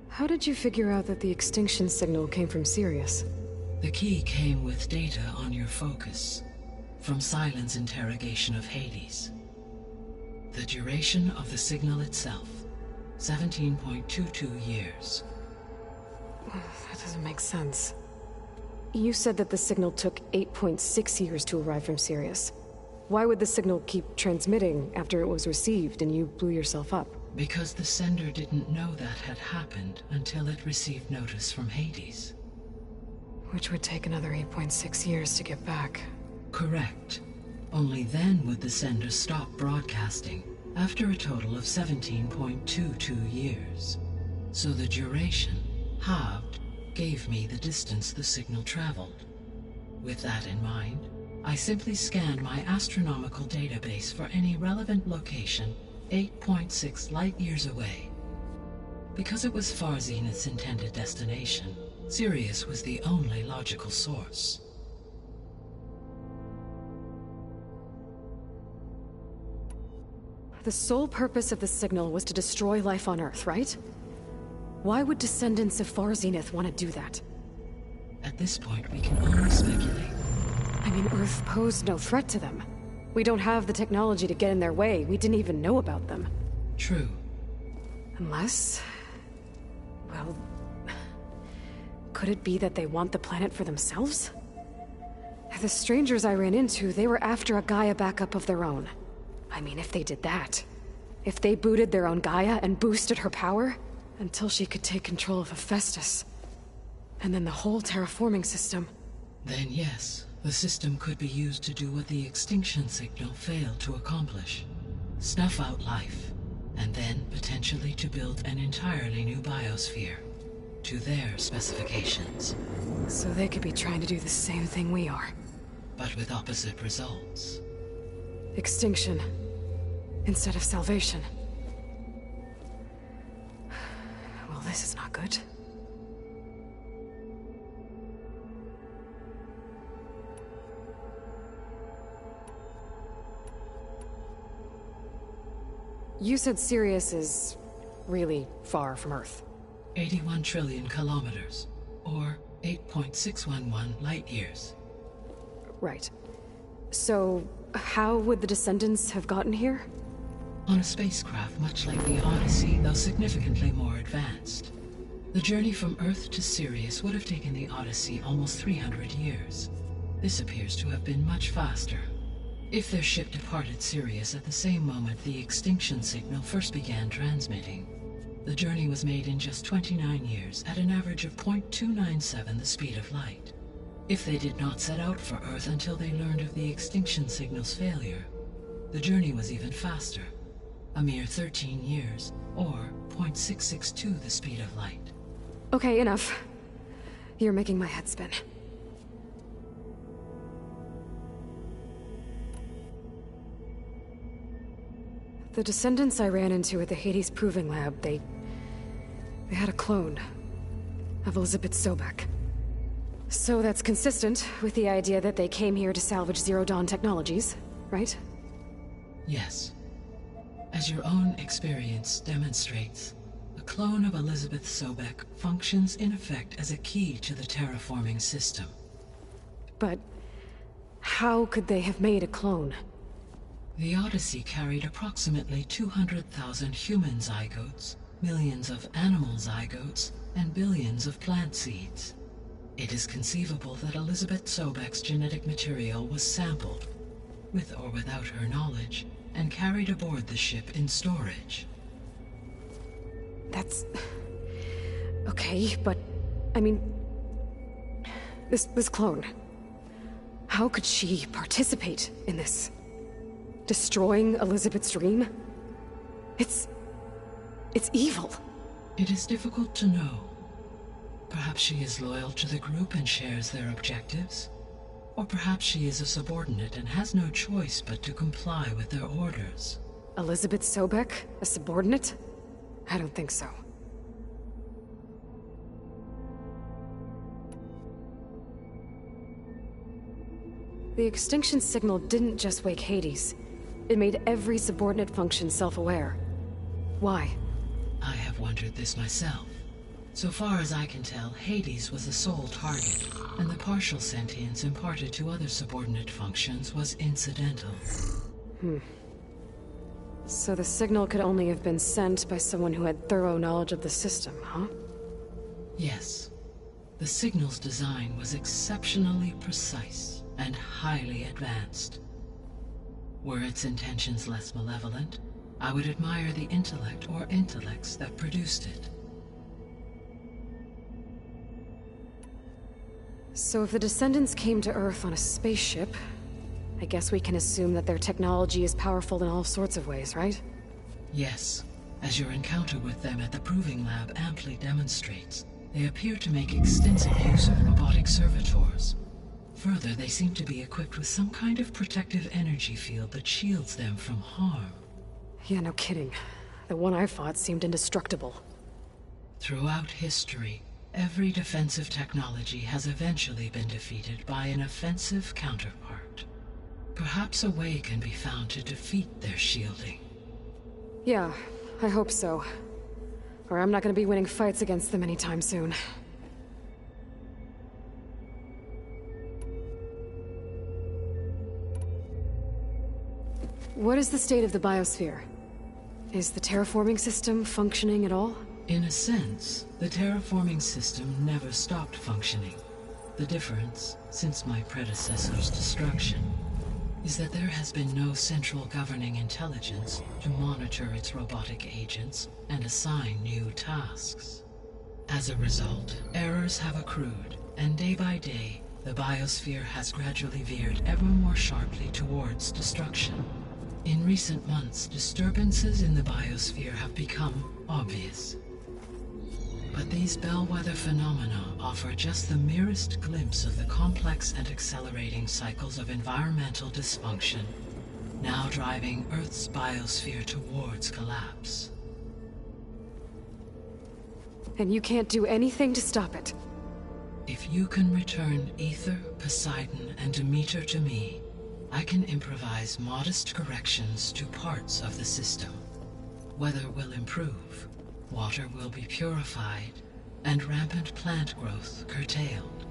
How did you figure out that the extinction signal came from Sirius? The key came with data on your focus, from Silent's interrogation of Hades. The duration of the signal itself, 17.22 years. That doesn't make sense. You said that the signal took 8.6 years to arrive from Sirius. Why would the signal keep transmitting after it was received and you blew yourself up? Because the sender didn't know that had happened until it received notice from Hades. Which would take another 8.6 years to get back. Correct. Only then would the sender stop broadcasting, after a total of 17.22 years. So the duration, halved, gave me the distance the signal traveled. With that in mind, I simply scanned my astronomical database for any relevant location 8.6 light-years away. Because it was Far Zenith's intended destination, Sirius was the only logical source. The sole purpose of the signal was to destroy life on Earth, right? Why would descendants of Far Zenith want to do that? At this point, we can only speculate. I mean, Earth posed no threat to them. We don't have the technology to get in their way. We didn't even know about them. True. Unless... well... could it be that they want the planet for themselves? The strangers I ran into, they were after a Gaia backup of their own. I mean, if they did that... if they booted their own Gaia and boosted her power... until she could take control of Hephaestus. And then the whole terraforming system. Then yes, the system could be used to do what the extinction signal failed to accomplish. Snuff out life, and then potentially to build an entirely new biosphere, to their specifications. So they could be trying to do the same thing we are. But with opposite results. Extinction, instead of salvation. Well, this is not good. You said Sirius is really far from Earth. 81 trillion kilometers, or 8.611 light-years. Right. So, how would the descendants have gotten here? On a spacecraft much like the Odyssey, though significantly more advanced. The journey from Earth to Sirius would have taken the Odyssey almost 300 years. This appears to have been much faster. If their ship departed Sirius at the same moment the extinction signal first began transmitting, the journey was made in just 29 years at an average of 0.297 the speed of light. If they did not set out for Earth until they learned of the extinction signal's failure, the journey was even faster, a mere 13 years, or 0.662 the speed of light. Okay, enough. You're making my head spin. The descendants I ran into at the Hades Proving Lab, they had a clone of Elizabeth Sobek. So that's consistent with the idea that they came here to salvage Zero Dawn technologies, right? Yes. As your own experience demonstrates, a clone of Elizabeth Sobek functions in effect as a key to the terraforming system. But how could they have made a clone? The Odyssey carried approximately 200,000 human zygotes, millions of animal zygotes, and billions of plant seeds. It is conceivable that Elizabeth Sobek's genetic material was sampled, with or without her knowledge, and carried aboard the ship in storage. That's... okay, but... I mean... This clone... how could she participate in this? Destroying Elizabeth's dream? It's evil. It is difficult to know. Perhaps she is loyal to the group and shares their objectives. Or perhaps she is a subordinate and has no choice but to comply with their orders. Elizabeth Sobek? A subordinate? I don't think so. The extinction signal didn't just wake Hades. It made every subordinate function self-aware. Why? I have wondered this myself. So far as I can tell, Hades was the sole target, and the partial sentience imparted to other subordinate functions was incidental. So the signal could only have been sent by someone who had thorough knowledge of the system, huh? Yes. The signal's design was exceptionally precise and highly advanced. Were its intentions less malevolent, I would admire the intellect or intellects that produced it. So if the descendants came to Earth on a spaceship, I guess we can assume that their technology is powerful in all sorts of ways, right? Yes, as your encounter with them at the Proving Lab amply demonstrates, they appear to make extensive use of robotic servitors. Further, they seem to be equipped with some kind of protective energy field that shields them from harm. Yeah, no kidding. The one I fought seemed indestructible. Throughout history, every defensive technology has eventually been defeated by an offensive counterpart. Perhaps a way can be found to defeat their shielding. Yeah, I hope so. Or I'm not gonna be winning fights against them anytime soon. What is the state of the biosphere? Is the terraforming system functioning at all? In a sense, the terraforming system never stopped functioning. The difference, since my predecessor's destruction, is that there has been no central governing intelligence to monitor its robotic agents and assign new tasks. As a result, errors have accrued, and day by day, the biosphere has gradually veered ever more sharply towards destruction. In recent months, disturbances in the biosphere have become obvious. But these bellwether phenomena offer just the merest glimpse of the complex and accelerating cycles of environmental dysfunction, now driving Earth's biosphere towards collapse. And you can't do anything to stop it? If you can return Ether, Poseidon, and Demeter to me, I can improvise modest corrections to parts of the system. Weather will improve, water will be purified, and rampant plant growth curtailed.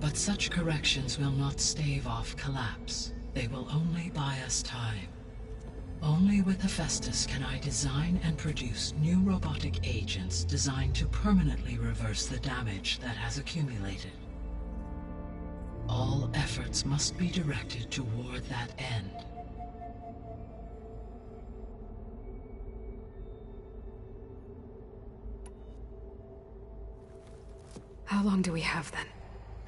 But such corrections will not stave off collapse. They will only buy us time. Only with Hephaestus can I design and produce new robotic agents designed to permanently reverse the damage that has accumulated. All efforts must be directed toward that end. How long do we have then?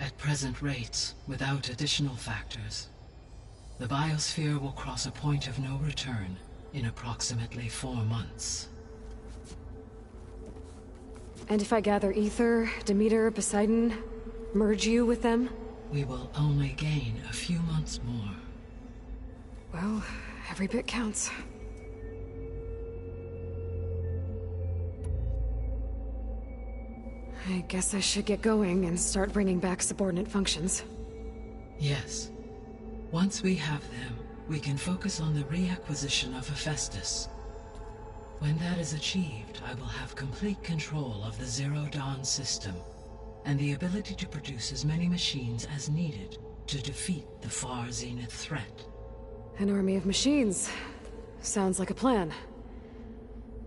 At present rates, without additional factors, the biosphere will cross a point of no return in approximately 4 months. And if I gather Ether, Demeter, Poseidon, merge you with them? We will only gain a few months more. Well, every bit counts. I guess I should get going and start bringing back subordinate functions. Yes. Once we have them, we can focus on the reacquisition of Hephaestus. When that is achieved, I will have complete control of the Zero Dawn system, and the ability to produce as many machines as needed to defeat the Far Zenith threat. An army of machines. Sounds like a plan.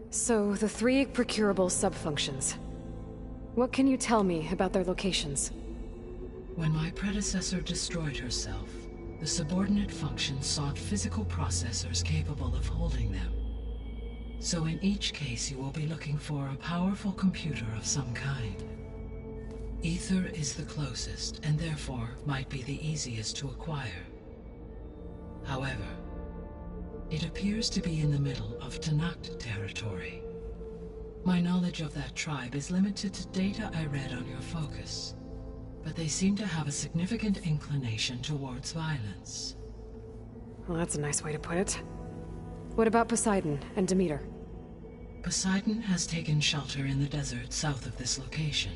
So, the 3 procurable sub-functions. What can you tell me about their locations? When my predecessor destroyed herself, the subordinate functions sought physical processors capable of holding them. So in each case you will be looking for a powerful computer of some kind. Ether is the closest, and therefore might be the easiest to acquire. However, it appears to be in the middle of Tanakh territory. My knowledge of that tribe is limited to data I read on your focus, but they seem to have a significant inclination towards violence. Well, that's a nice way to put it. What about Poseidon and Demeter? Poseidon has taken shelter in the desert south of this location.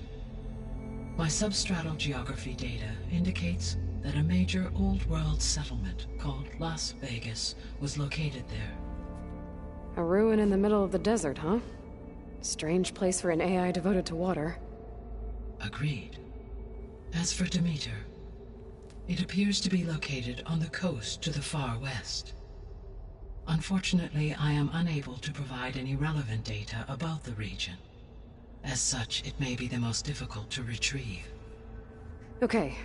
My substratal geography data indicates that a major old-world settlement called Las Vegas was located there. A ruin in the middle of the desert, huh? Strange place for an AI devoted to water. Agreed. As for Demeter, it appears to be located on the coast to the far west. Unfortunately, I am unable to provide any relevant data about the region. As such, it may be the most difficult to retrieve. Okay,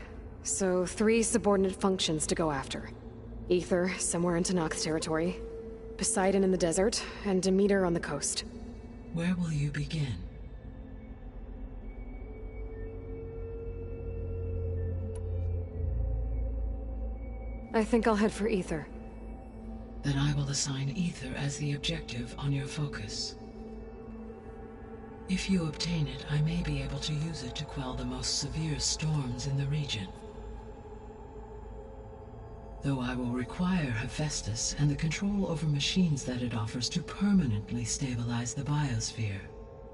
so 3 subordinate functions to go after. Ether, somewhere in Tanakh territory. Poseidon in the desert, and Demeter on the coast. Where will you begin? I think I'll head for Ether. Then I will assign Ether as the objective on your focus. If you obtain it, I may be able to use it to quell the most severe storms in the region. Though I will require Hephaestus and the control over machines that it offers to permanently stabilize the biosphere.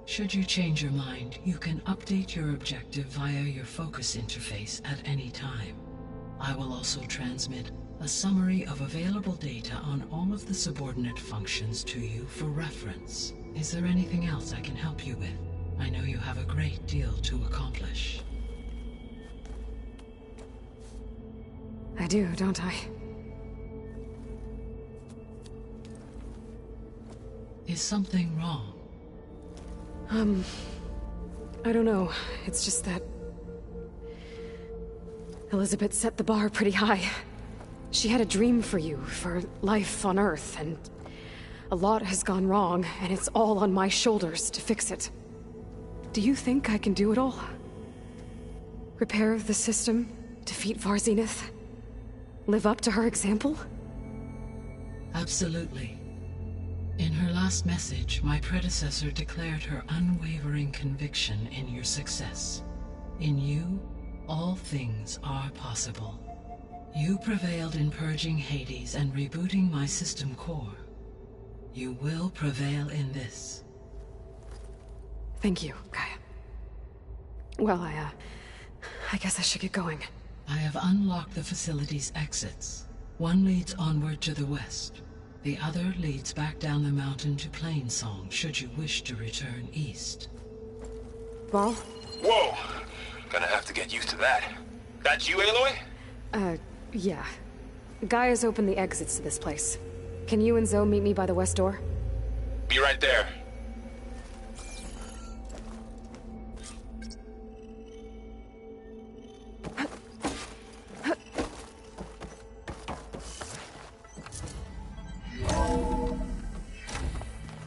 Should you change your mind, you can update your objective via your focus interface at any time. I will also transmit a summary of available data on all of the subordinate functions to you for reference. Is there anything else I can help you with? I know you have a great deal to accomplish. I do, don't I? Is something wrong? I don't know. It's just that Elizabeth set the bar pretty high. She had a dream for you, for life on Earth, and a lot has gone wrong, and it's all on my shoulders to fix it. Do you think I can do it all? Repair the system, defeat Varzenith, live up to her example? Absolutely. In her last message, my predecessor declared her unwavering conviction in your success. In you, all things are possible. You prevailed in purging Hades and rebooting my system core. You will prevail in this. Thank you, Gaia. Well, I guess I should get going. I have unlocked the facility's exits. One leads onward to the west. The other leads back down the mountain to Plainsong, should you wish to return east. Varl? Whoa! Gonna have to get used to that. That's you, Aloy? Yeah. Gaia's opened the exits to this place. Can you and Zoe meet me by the west door? Be right there.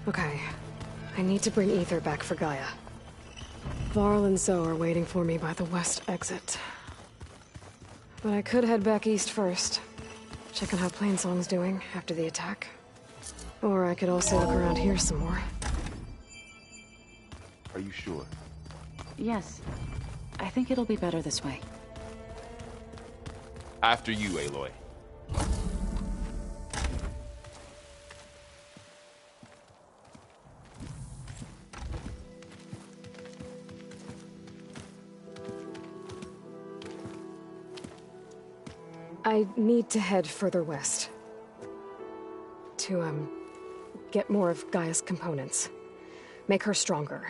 Okay. I need to bring Ether back for Gaia. Varl and Zoe are waiting for me by the west exit. But I could head back east first. Check on how Plainsong's doing after the attack. Or I could also look around here some more. Are you sure? Yes. I think it'll be better this way. After you, Aloy. I need to head further west. To, get more of Gaia's components. Make her stronger.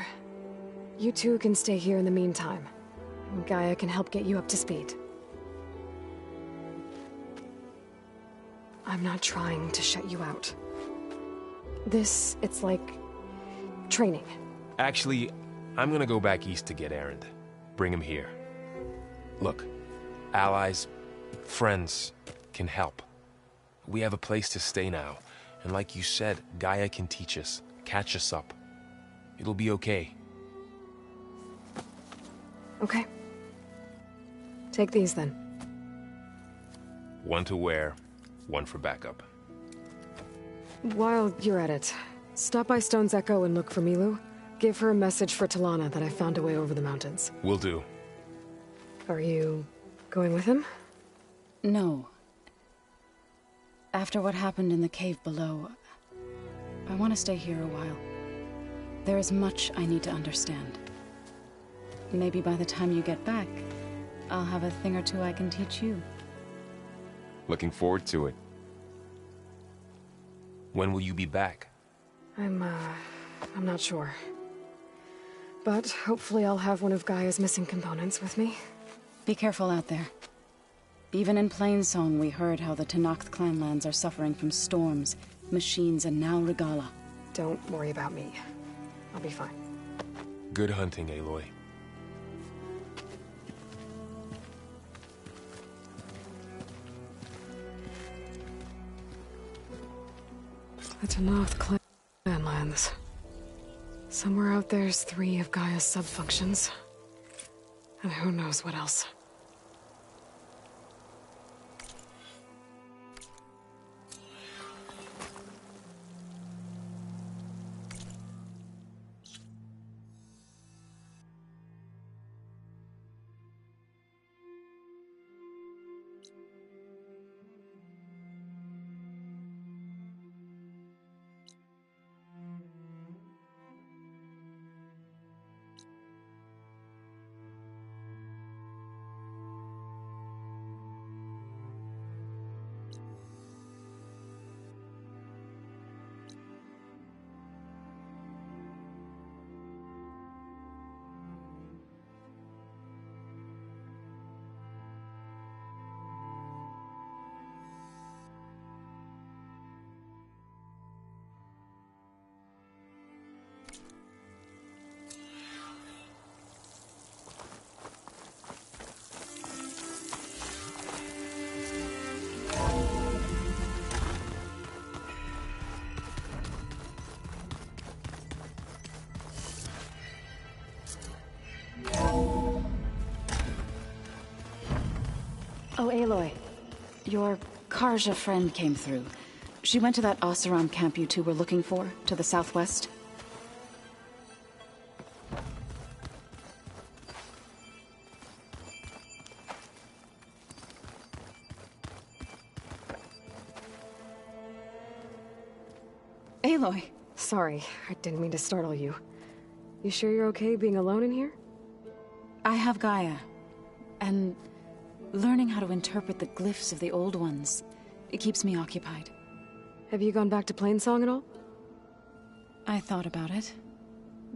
You two can stay here in the meantime. And Gaia can help get you up to speed. I'm not trying to shut you out. It's like training. Actually, I'm gonna go back east to get Erend. Bring him here. Look, allies, friends can help. We have a place to stay now, and like you said, Gaia can teach us, catch us up. It'll be okay. Okay. Take these then. One to wear, one for backup. While you're at it, stop by Stone's Echo and look for Milu. Give her a message for Talana that I found a way over the mountains. Will do. Are you going with him? No. After what happened in the cave below, I want to stay here a while. There is much I need to understand. Maybe by the time you get back, I'll have a thing or two I can teach you. Looking forward to it. When will you be back? I'm not sure. But hopefully I'll have one of Gaia's missing components with me. Be careful out there. Even in Plainsong, we heard how the Tenakth clanlands are suffering from storms, machines, and now Regala. Don't worry about me. I'll be fine. Good hunting, Aloy. The Tenakth clanlands. Somewhere out there's 3 of Gaia's sub-functions. And who knows what else. Oh, Aloy. Your Karja friend came through. She went to that Oseram camp you two were looking for, to the southwest. Aloy! Sorry, I didn't mean to startle you. You sure you're okay being alone in here? I have Gaia, and learning how to interpret the glyphs of the old ones, it keeps me occupied. Have you gone back to Plainsong at all? I thought about it,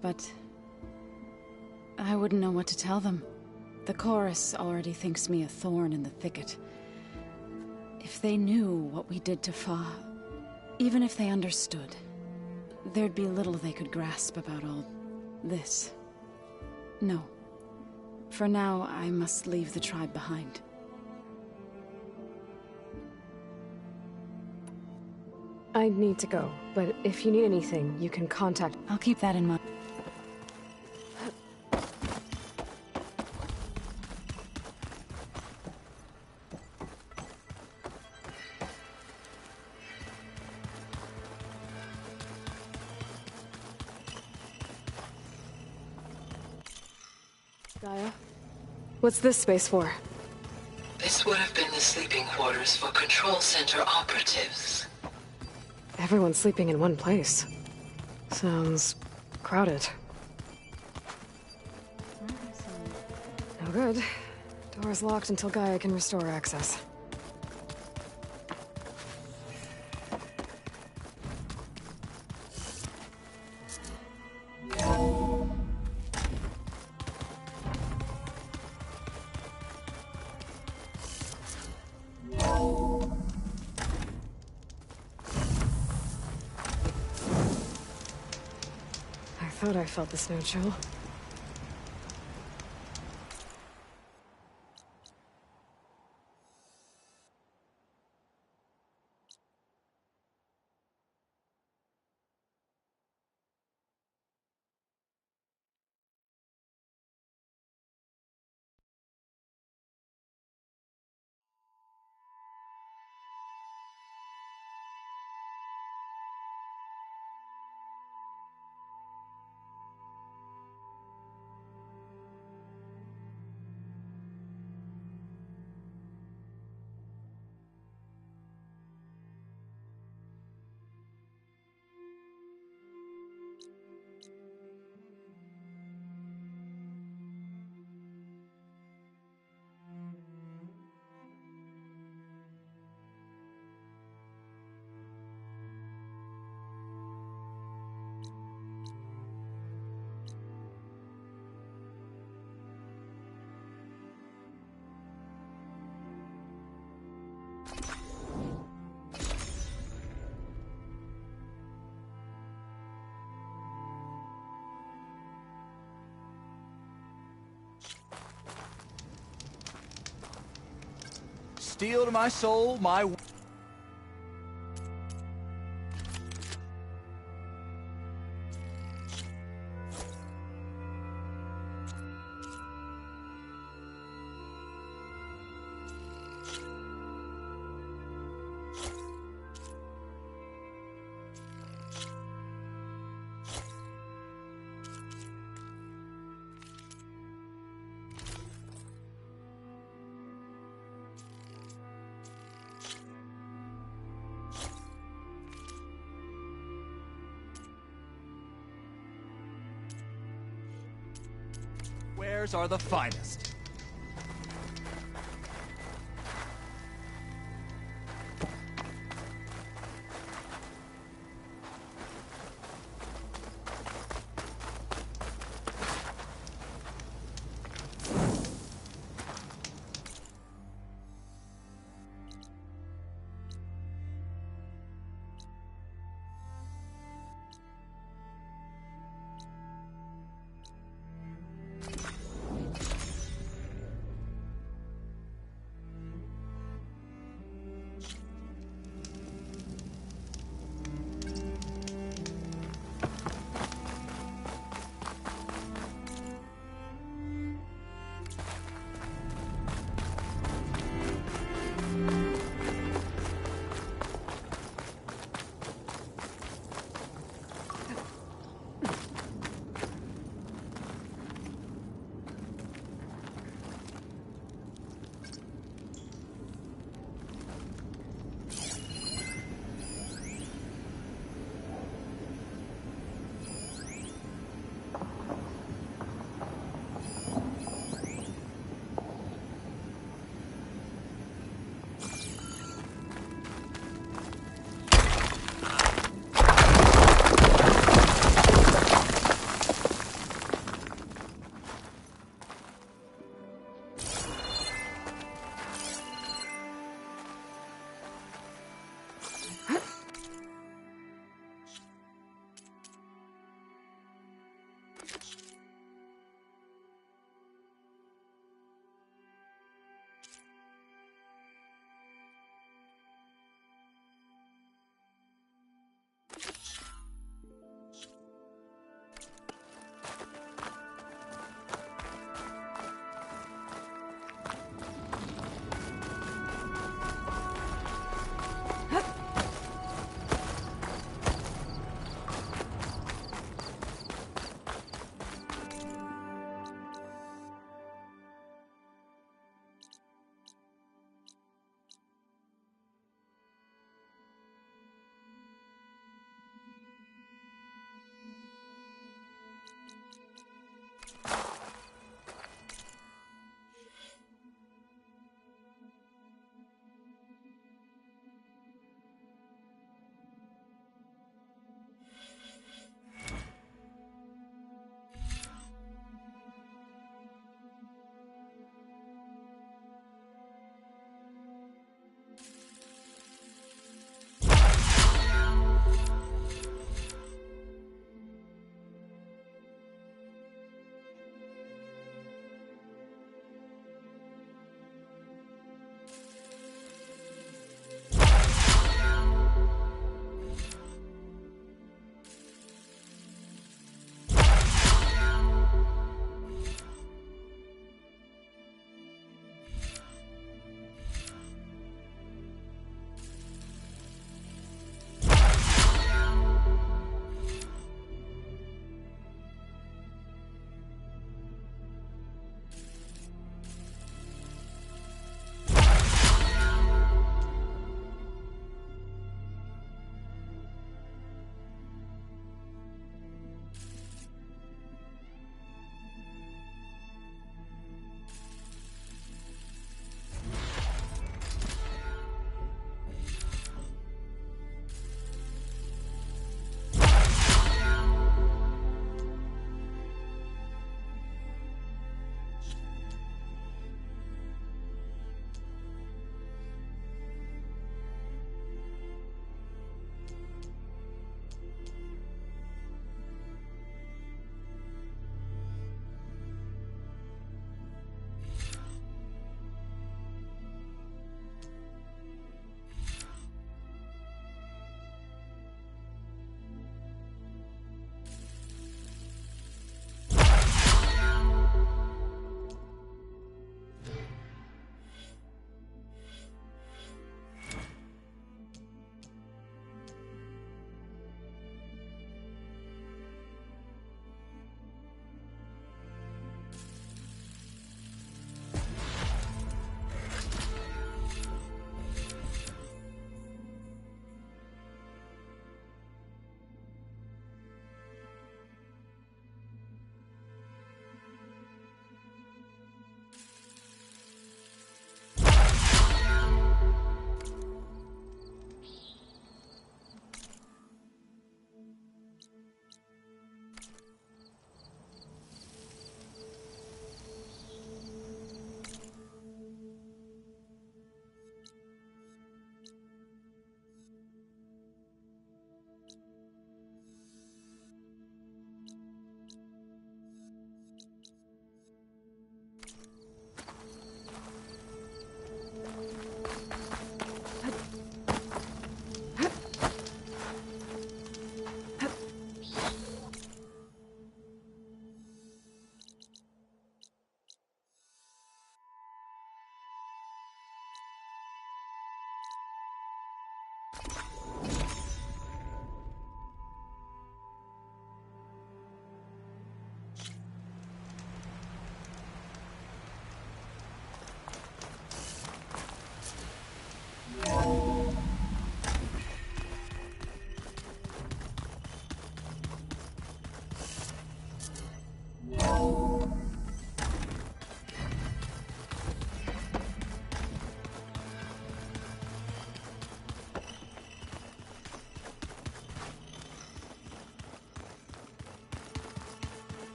but I wouldn't know what to tell them. The chorus already thinks me a thorn in the thicket. If they knew what we did to Fa, even if they understood, there'd be little they could grasp about all this. No. For now, I must leave the tribe behind. I need to go, but if you need anything, you can contact... I'll keep that in mind. Gaia? What's this space for? This would have been the sleeping quarters for Control Center operatives. Everyone's sleeping in one place. Sounds crowded. No good. Door's locked until Gaia can restore access. I thought I felt the snow chill. Steel to my soul, my... Wares are the finest.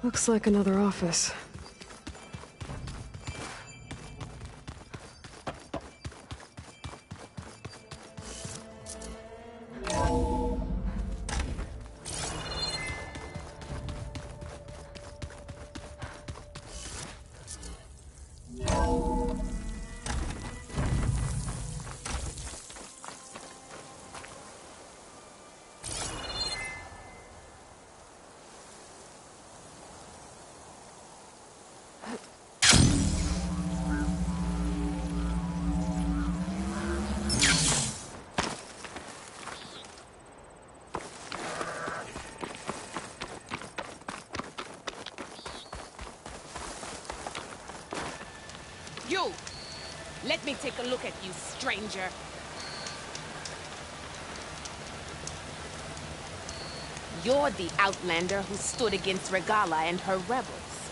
Looks like another office. You! Let me take a look at you, stranger. You're the outlander who stood against Regala and her rebels.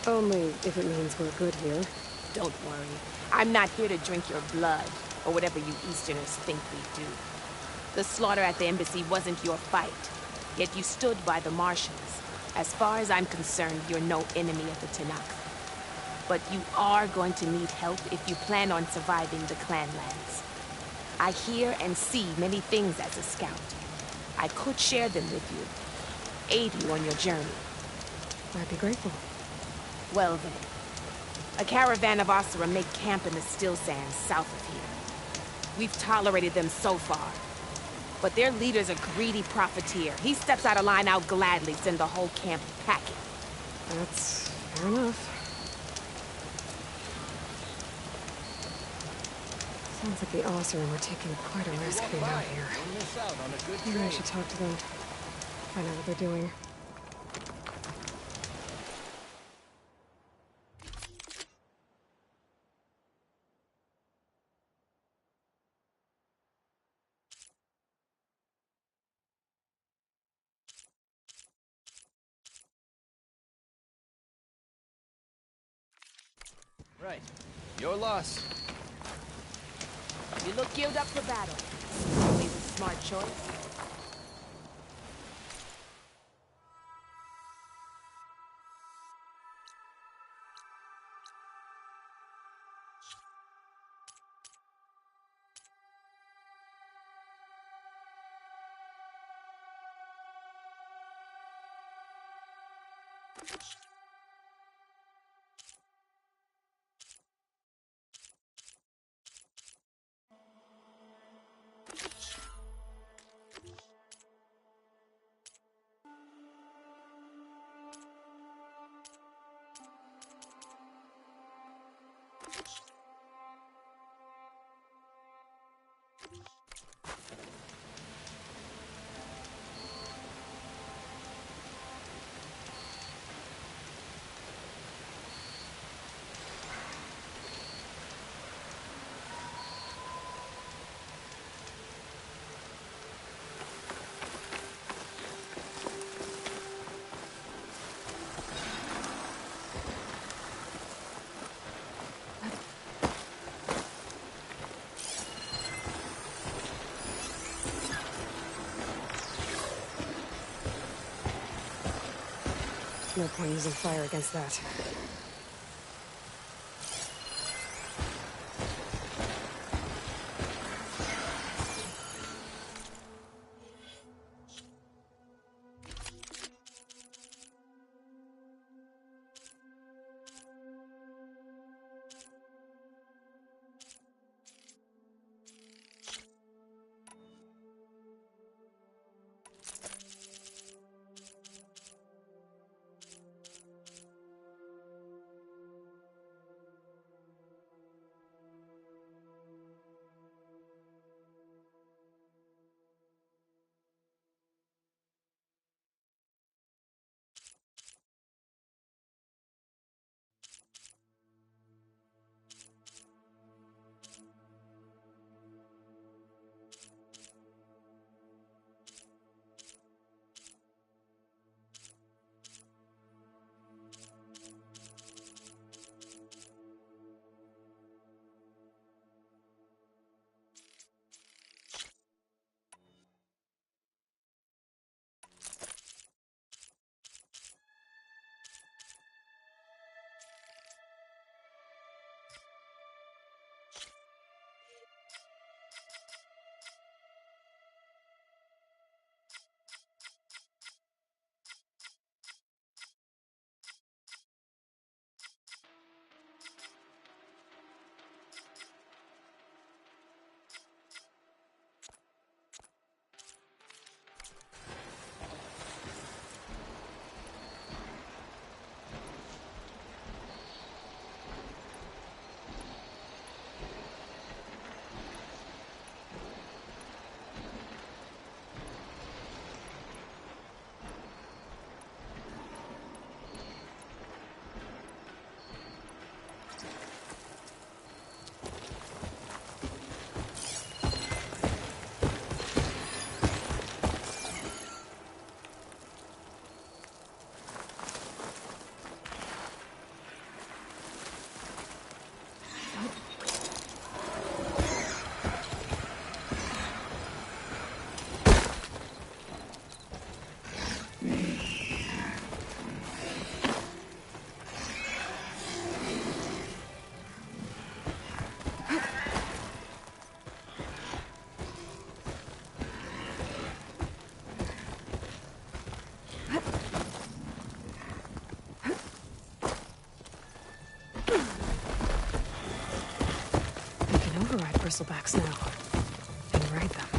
Only if it means we're good here. Don't worry. I'm not here to drink your blood, or whatever you Easterners think we do. The slaughter at the embassy wasn't your fight, yet you stood by the Martians. As far as I'm concerned, you're no enemy of the Tanakh. But you are going to need help if you plan on surviving the Clanlands. I hear and see many things as a scout. I could share them with you, aid you on your journey. I'd be grateful. Well then, a caravan of Asura make camp in the still sands south of here. We've tolerated them so far, but their leader's a greedy profiteer. He steps out of line, I'll gladly send the whole camp packing. That's fair enough. Sounds like the Osram were taking quite a risk being out here. Maybe I should talk to them. Find out what they're doing. Right. Your loss. You look geared up for battle. Always a smart choice. No point using fire against that. bristlebacks now and ride them.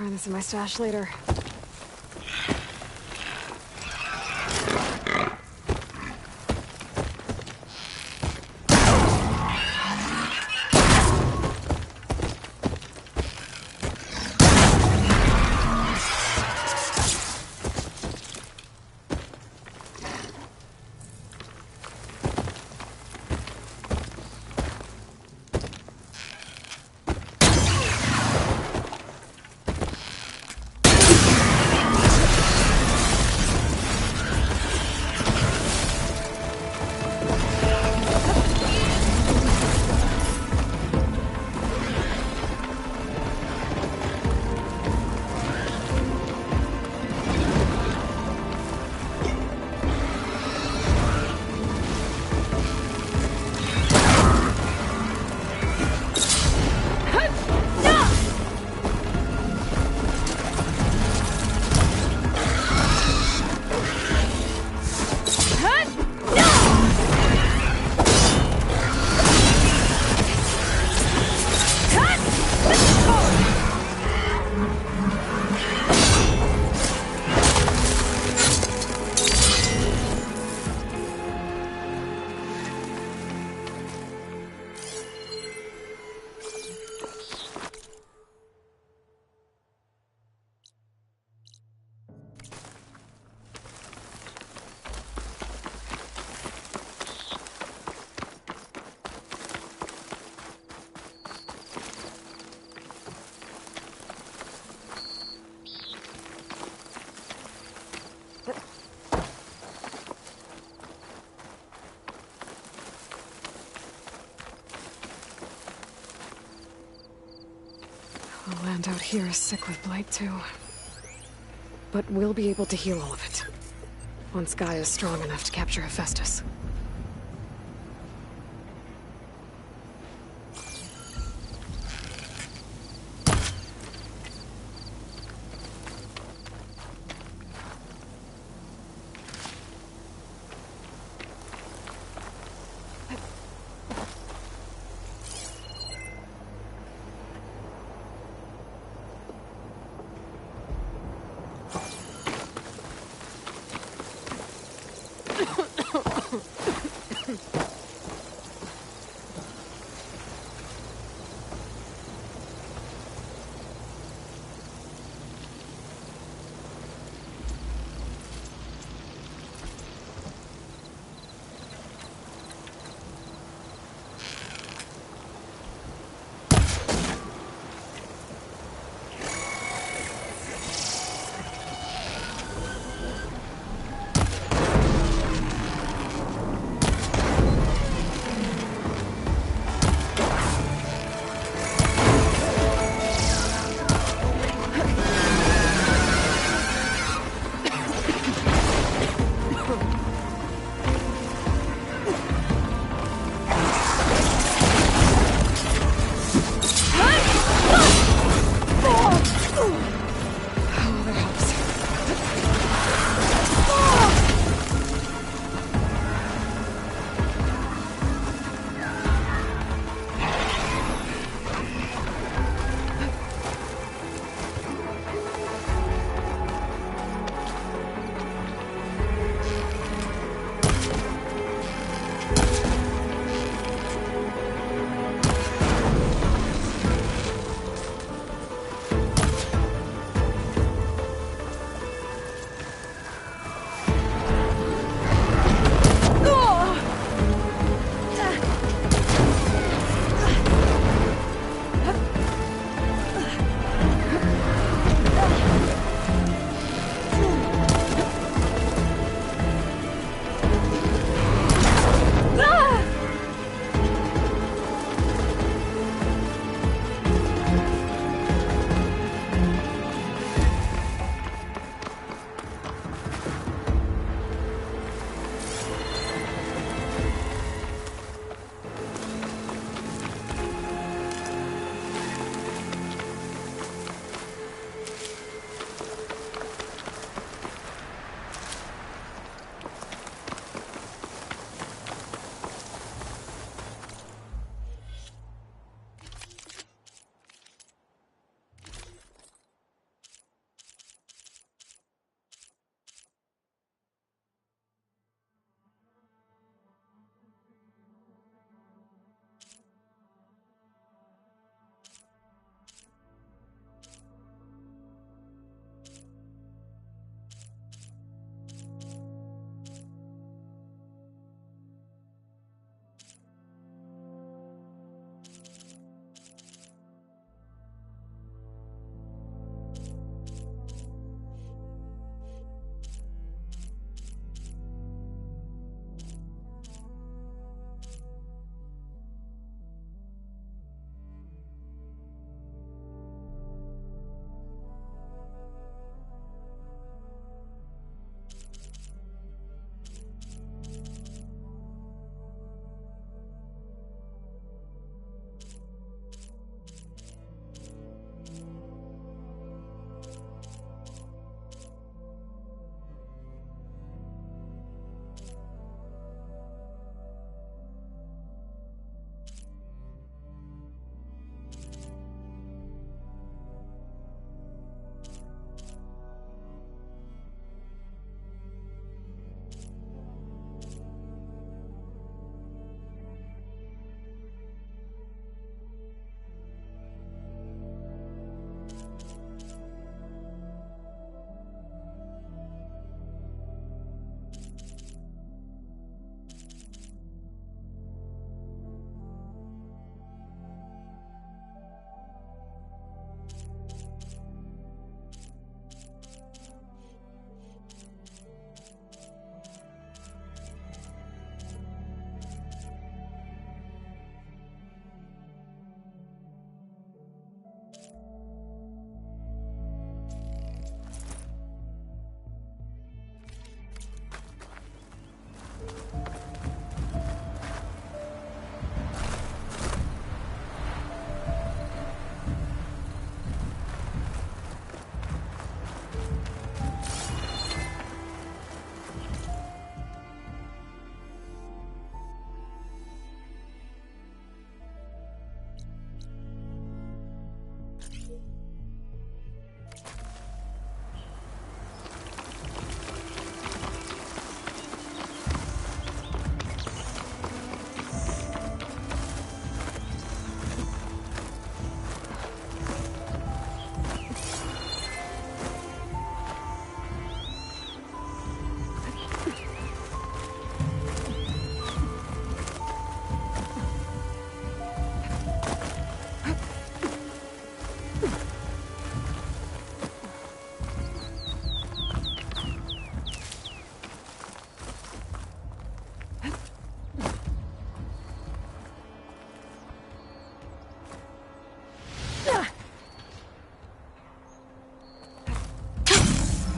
Find this in my stash later. land out here is sick with blight, too. But we'll be able to heal all of it. Once Gaia is strong enough to capture Hephaestus.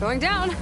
Going down.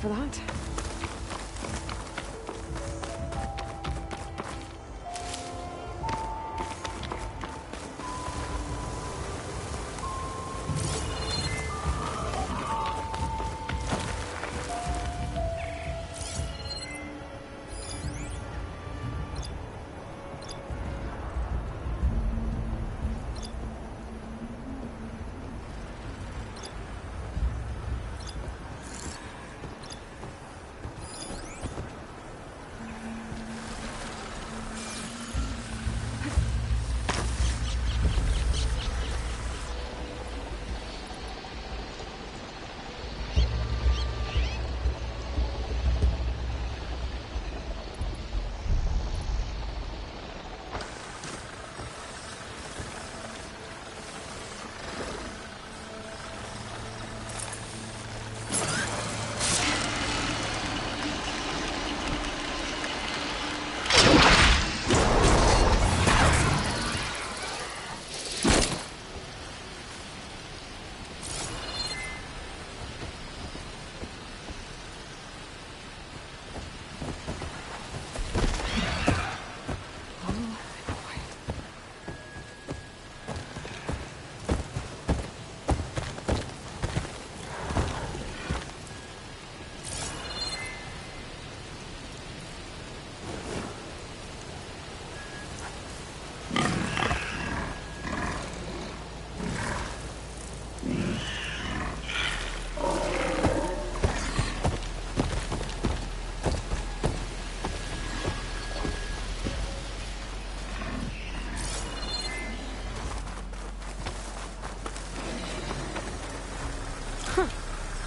for that?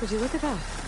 Would you look at that?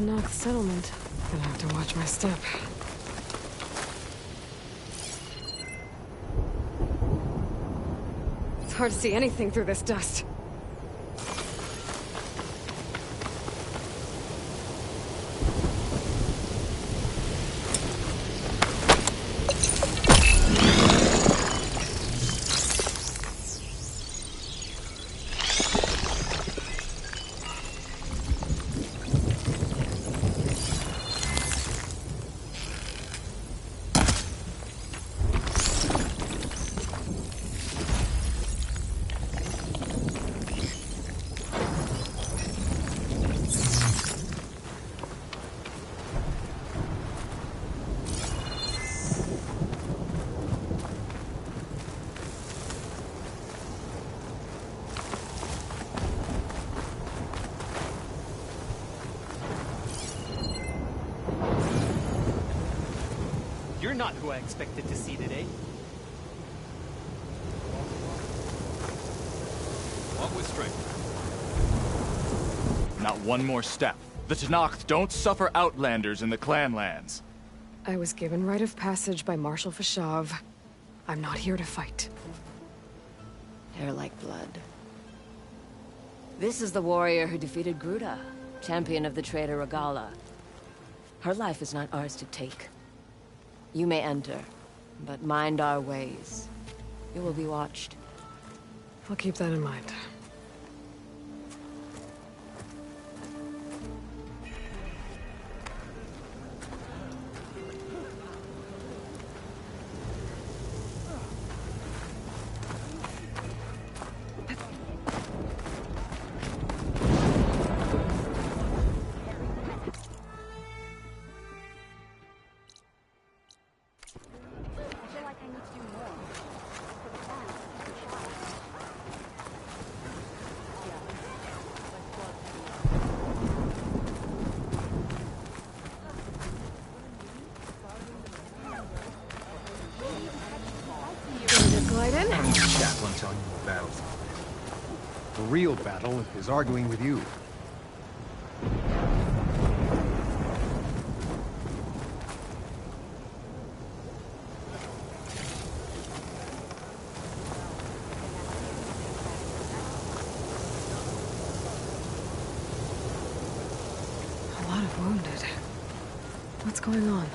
Tanakh settlement. Gonna have to watch my step. It's hard to see anything through this dust. You're not who I expected to see today. Walk with strength. Not one more step. The Tanakh don't suffer outlanders in the clan lands. I was given rite of passage by Marshal Fashav. I'm not here to fight. Hair like blood. This is the warrior who defeated Gruda, champion of the traitor Regala. Her life is not ours to take. You may enter, but mind our ways. You will be watched. I'll keep that in mind. Chaplain telling you the battle's on. The real battle is arguing with you. A lot of wounded. What's going on?